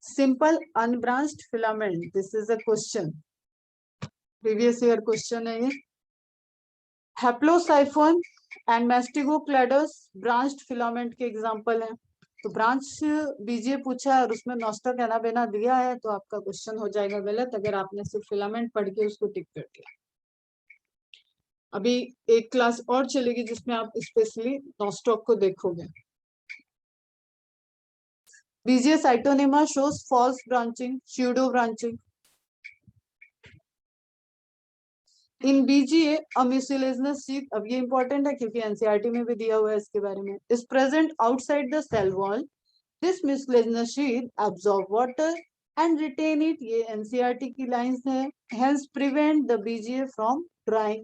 simple unbranched filament, this is a question, previous year question है ये. हैप्लोसाइफोन एंड मैस्टिगोक्लेडस ब्रांच्ड फिलामेंट के एग्जांपल हैं. तो ब्रांच बीजीए पूछा है और उसमें नॉस्टॉक एनावेना दिया है, तो आपका क्वेश्चन हो जाएगा गलत अगर आपने सिर्फ फिलामेंट पढ़ के उसको टिक कर दिया. अभी एक क्लास और चलेगी जिसमें आप स्पेशली नॉस्टॉक को देखोगे. BGA Scytonema shows false branching, pseudo branching. In BGA a mucilaginous sheath, अब ये इंपॉर्टेंट है क्योंकि एनसीईआरटी में भी दिया हुआ है इसके बारे में. Is present outside the cell wall. This mucilaginous sheath absorb water and retain it. ये एनसीईआरटी की लाइंस है. Hence prevent the BGA from drying.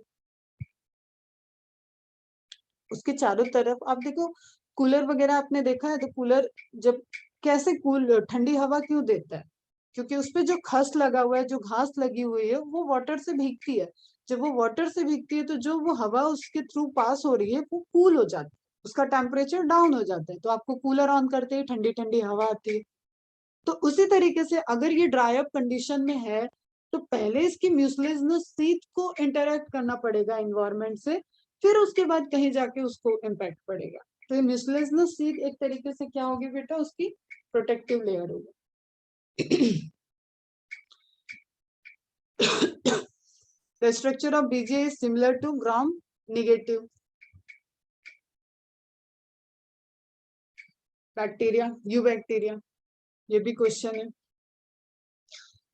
उसके चारों तरफ आप देखो, कूलर वगैरह आपने देखा है, तो कूलर जब कैसे कूल ठंडी हवा क्यों देता है? क्योंकि उसपे जो खस लगा हुआ है, जो घास लगी हुई है, वो वाटर से भीगती है. जब वो वाटर से भीगती है तो जो वो हवा उसके थ्रू पास हो रही है वो कूल हो जाती है, उसका टेम्परेचर डाउन हो जाता है. तो आपको कूलर ऑन करते ही ठंडी ठंडी हवा आती है. तो उसी तरीके से अगर ये ड्राई अप कंडीशन में है तो पहले इसकी म्यूसिलेजिनस शीथ को इंटरेक्ट करना पड़ेगा एनवायरनमेंट से, फिर उसके बाद कहीं जाके उसको इम्पैक्ट पड़ेगा. तो ये म्यूसिलेजिनस शीथ एक तरीके से क्या होगी बेटा, उसकी प्रोटेक्टिव लेयर होगी. The structure of BGA is similar to gram negative. Bacteria, you bacteria, ये भी क्वेश्चन है.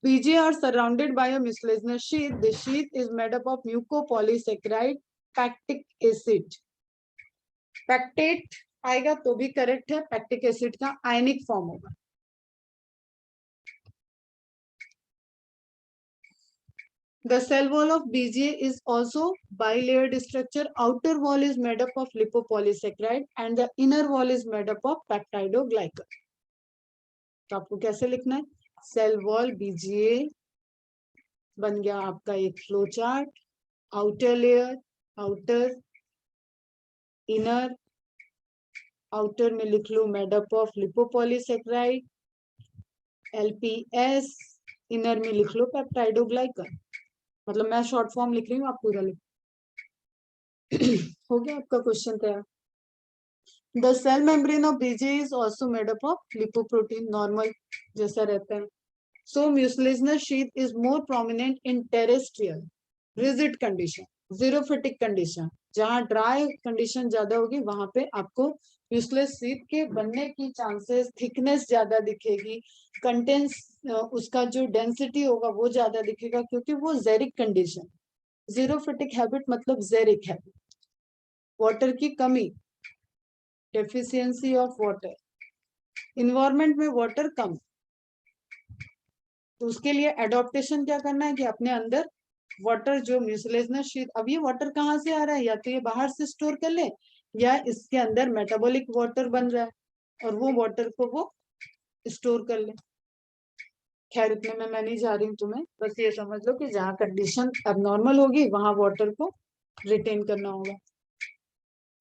BGA are surrounded by a mucilaginous sheath. The sheath is made up of mucopolysaccharide pactic acid. Pectate आएगा तो भी करेक्ट है, पैक्टिक एसिड का आयनिक फॉर्म होगा. The cell wall of BGA is also bilayered structure. Outer wall is made up of lipopolysaccharide and the inner wall is made up of peptidoglycan. तो आपको कैसे लिखना है? सेल वॉल BGA बन गया आपका एक flow chart, outer layer, outer, inner, outer में लिख लो made up of lipopolysaccharide LPS, inner में लिख लो पेप्टाइडोग्लाइकन। मतलब मैं शॉर्ट फॉर्म लिख रही हूँ, आप पूरा लिख। हो गया आपका क्वेश्चन तैयार। The cell membrane of BGA is also made up of lipoprotein, normal जैसा रहता है। So mucilaginous sheath is more prominent in terrestrial, rigid condition, xerophytic condition. जहाँ ड्राई कंडीशन ज्यादा होगी वहां पे आपको म्यूसिलेज शीथ के बनने की चांसेस, थिकनेस ज्यादा दिखेगी, कंटेंस उसका जो डेंसिटी होगा वो ज्यादा दिखेगा, क्योंकि वो जेरिक कंडीशन। जीरोफिटिक हैबिट मतलब जेरिक हैबिट, वाटर की कमी, डेफिशिएंसी ऑफ वाटर, इन्वायरमेंट में वाटर कम, तो उसके लिए एडॉप्टेशन क्या करना है कि अपने अंदर वाटर जो म्यूसिलेजिनस शीथ, अब ये वाटर कहाँ से आ रहा है, या तो ये बाहर से स्टोर कर ले या इसके अंदर मेटाबॉलिक वाटर बन रहा है और वो वाटर को वो स्टोर कर ले। खैर इतने में मैं नहीं जा रही हूँ तुम्हें, बस ये समझ लो कि जहाँ कंडीशन एबनॉर्मल होगी वहां वाटर को रिटेन करना होगा।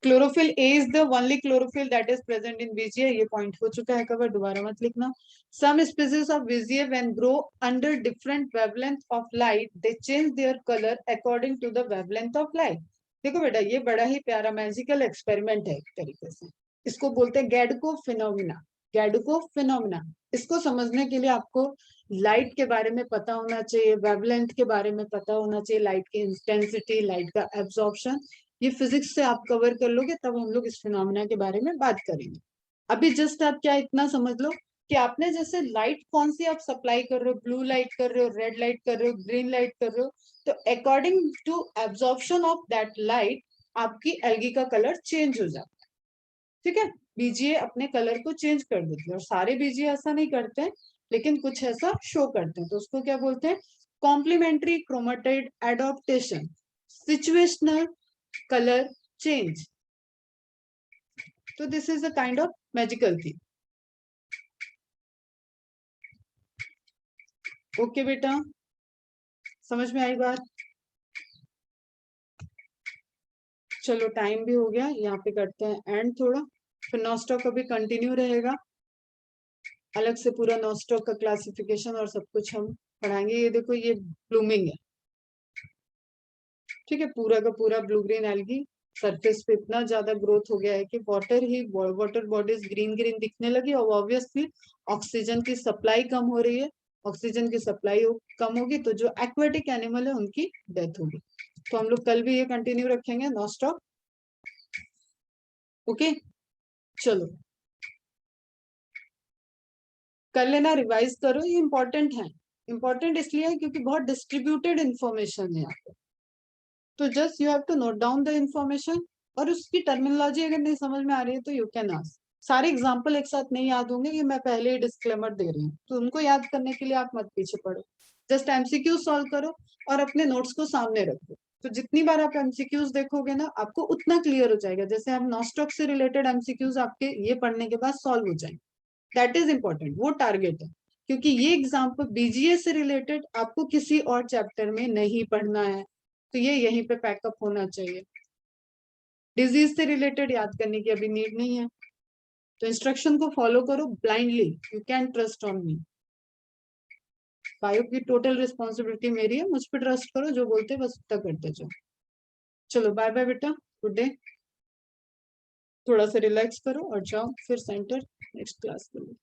Chlorophyll a is the only chlorophyll that is present in BGA, ये पॉइंट हो चुका है कवर, दोबारा मत लिखना। Some species of Vizier when grow under different wavelength of light, they change their color according to the wavelength of light. देखो बेटा ये बड़ा ही प्यारा मैजिकल एक्सपेरिमेंट है एक तरीके से, इसको बोलते हैं गैडको फिनोमिना। गैडको फिनोमिना, इसको समझने के लिए आपको लाइट के बारे में पता होना चाहिए, वेवलेंथ के बारे में पता होना चाहिए, लाइट की इंटेंसिटी, लाइट का एब्जॉर्प्शन, ये फिजिक्स से आप कवर कर लोगे तब हम लोग इस फिनोमिना के बारे में बात करेंगे। अभी जस्ट आप क्या इतना समझ लो कि आपने जैसे लाइट कौन सी आप सप्लाई कर रहे हो, ब्लू लाइट कर रहे हो, रेड लाइट कर रहे हो, ग्रीन लाइट कर रहे हो, तो according to absorption of that light आपकी एल्गी का कलर चेंज हो जाता है। ठीक है, बीजीए अपने कलर को चेंज कर देते हैं, और सारे बीजीए ऐसा नहीं करते हैं लेकिन कुछ ऐसा शो करते हैं, तो उसको क्या बोलते हैं, complementary chromatid adaptation, situational colour change. तो this is a kind of magical thing. Okay बेटा, समझ में आई बात? चलो टाइम भी हो गया, यहाँ पे करते हैं एंड थोड़ा, फिर नॉस्टॉक अभी कंटिन्यू रहेगा, अलग से पूरा नॉस्टॉक का क्लासिफिकेशन और सब कुछ हम पढ़ाएंगे। ये देखो ये ब्लूमिंग है, ठीक है, पूरा का पूरा ब्लू ग्रीन एल्गी, सरफेस पे इतना ज्यादा ग्रोथ हो गया है कि वाटर बॉडीज ग्रीन ग्रीन दिखने लगी, और ऑब्वियसली ऑक्सीजन की सप्लाई कम हो रही है, ऑक्सीजन की सप्लाई कम होगी तो जो एक्वेटिक एनिमल है उनकी डेथ होगी। तो हम लोग कल भी ये कंटिन्यू रखेंगे नॉस्टॉक। ओके चलो कर लेना, रिवाइज करो, ये इंपॉर्टेंट है। इंपॉर्टेंट इसलिए है क्योंकि बहुत डिस्ट्रीब्यूटेड इंफॉर्मेशन है यहाँ पे, तो just you have to note down the information, और उसकी टर्मिनोलॉजी अगर नहीं समझ में आ रही है तो यू कैन आस्क। सारे एग्जाम्पल एक साथ नहीं याद होंगे, ये मैं पहले ही डिस्क्लेमर दे रही हूँ, तो उनको याद करने के लिए आप मत पीछे पड़ो, जस्ट एमसीक्यू सॉल्व करो और अपने नोट्स को सामने रखो। तो जितनी बार आप एमसीक्यूज देखोगे ना आपको उतना क्लियर हो जाएगा, जैसे हम नॉस्टॉक से रिलेटेड एमसीक्यूज आपके ये पढ़ने के बाद सॉल्व हो जाएंगे। दैट इज इंपॉर्टेंट, वो टारगेट है, क्योंकि ये एग्जाम्पल बीजीए से रिलेटेड आपको किसी और चैप्टर में नहीं पढ़ना है, तो ये यहीं पे पैकअप होना चाहिए। डिजीज से रिलेटेड याद करने की अभी नीड नहीं है, तो इंस्ट्रक्शन को फॉलो करो blindly, you can trust on me. Bio की टोटल रिस्पॉन्सिबिलिटी मेरी है, मुझ पर ट्रस्ट करो, जो बोलते बस उतना करते जाओ। चलो बाय बाय बेटा, गुड डे, थोड़ा सा रिलैक्स करो और जाओ फिर सेंटर नेक्स्ट क्लास के लिए।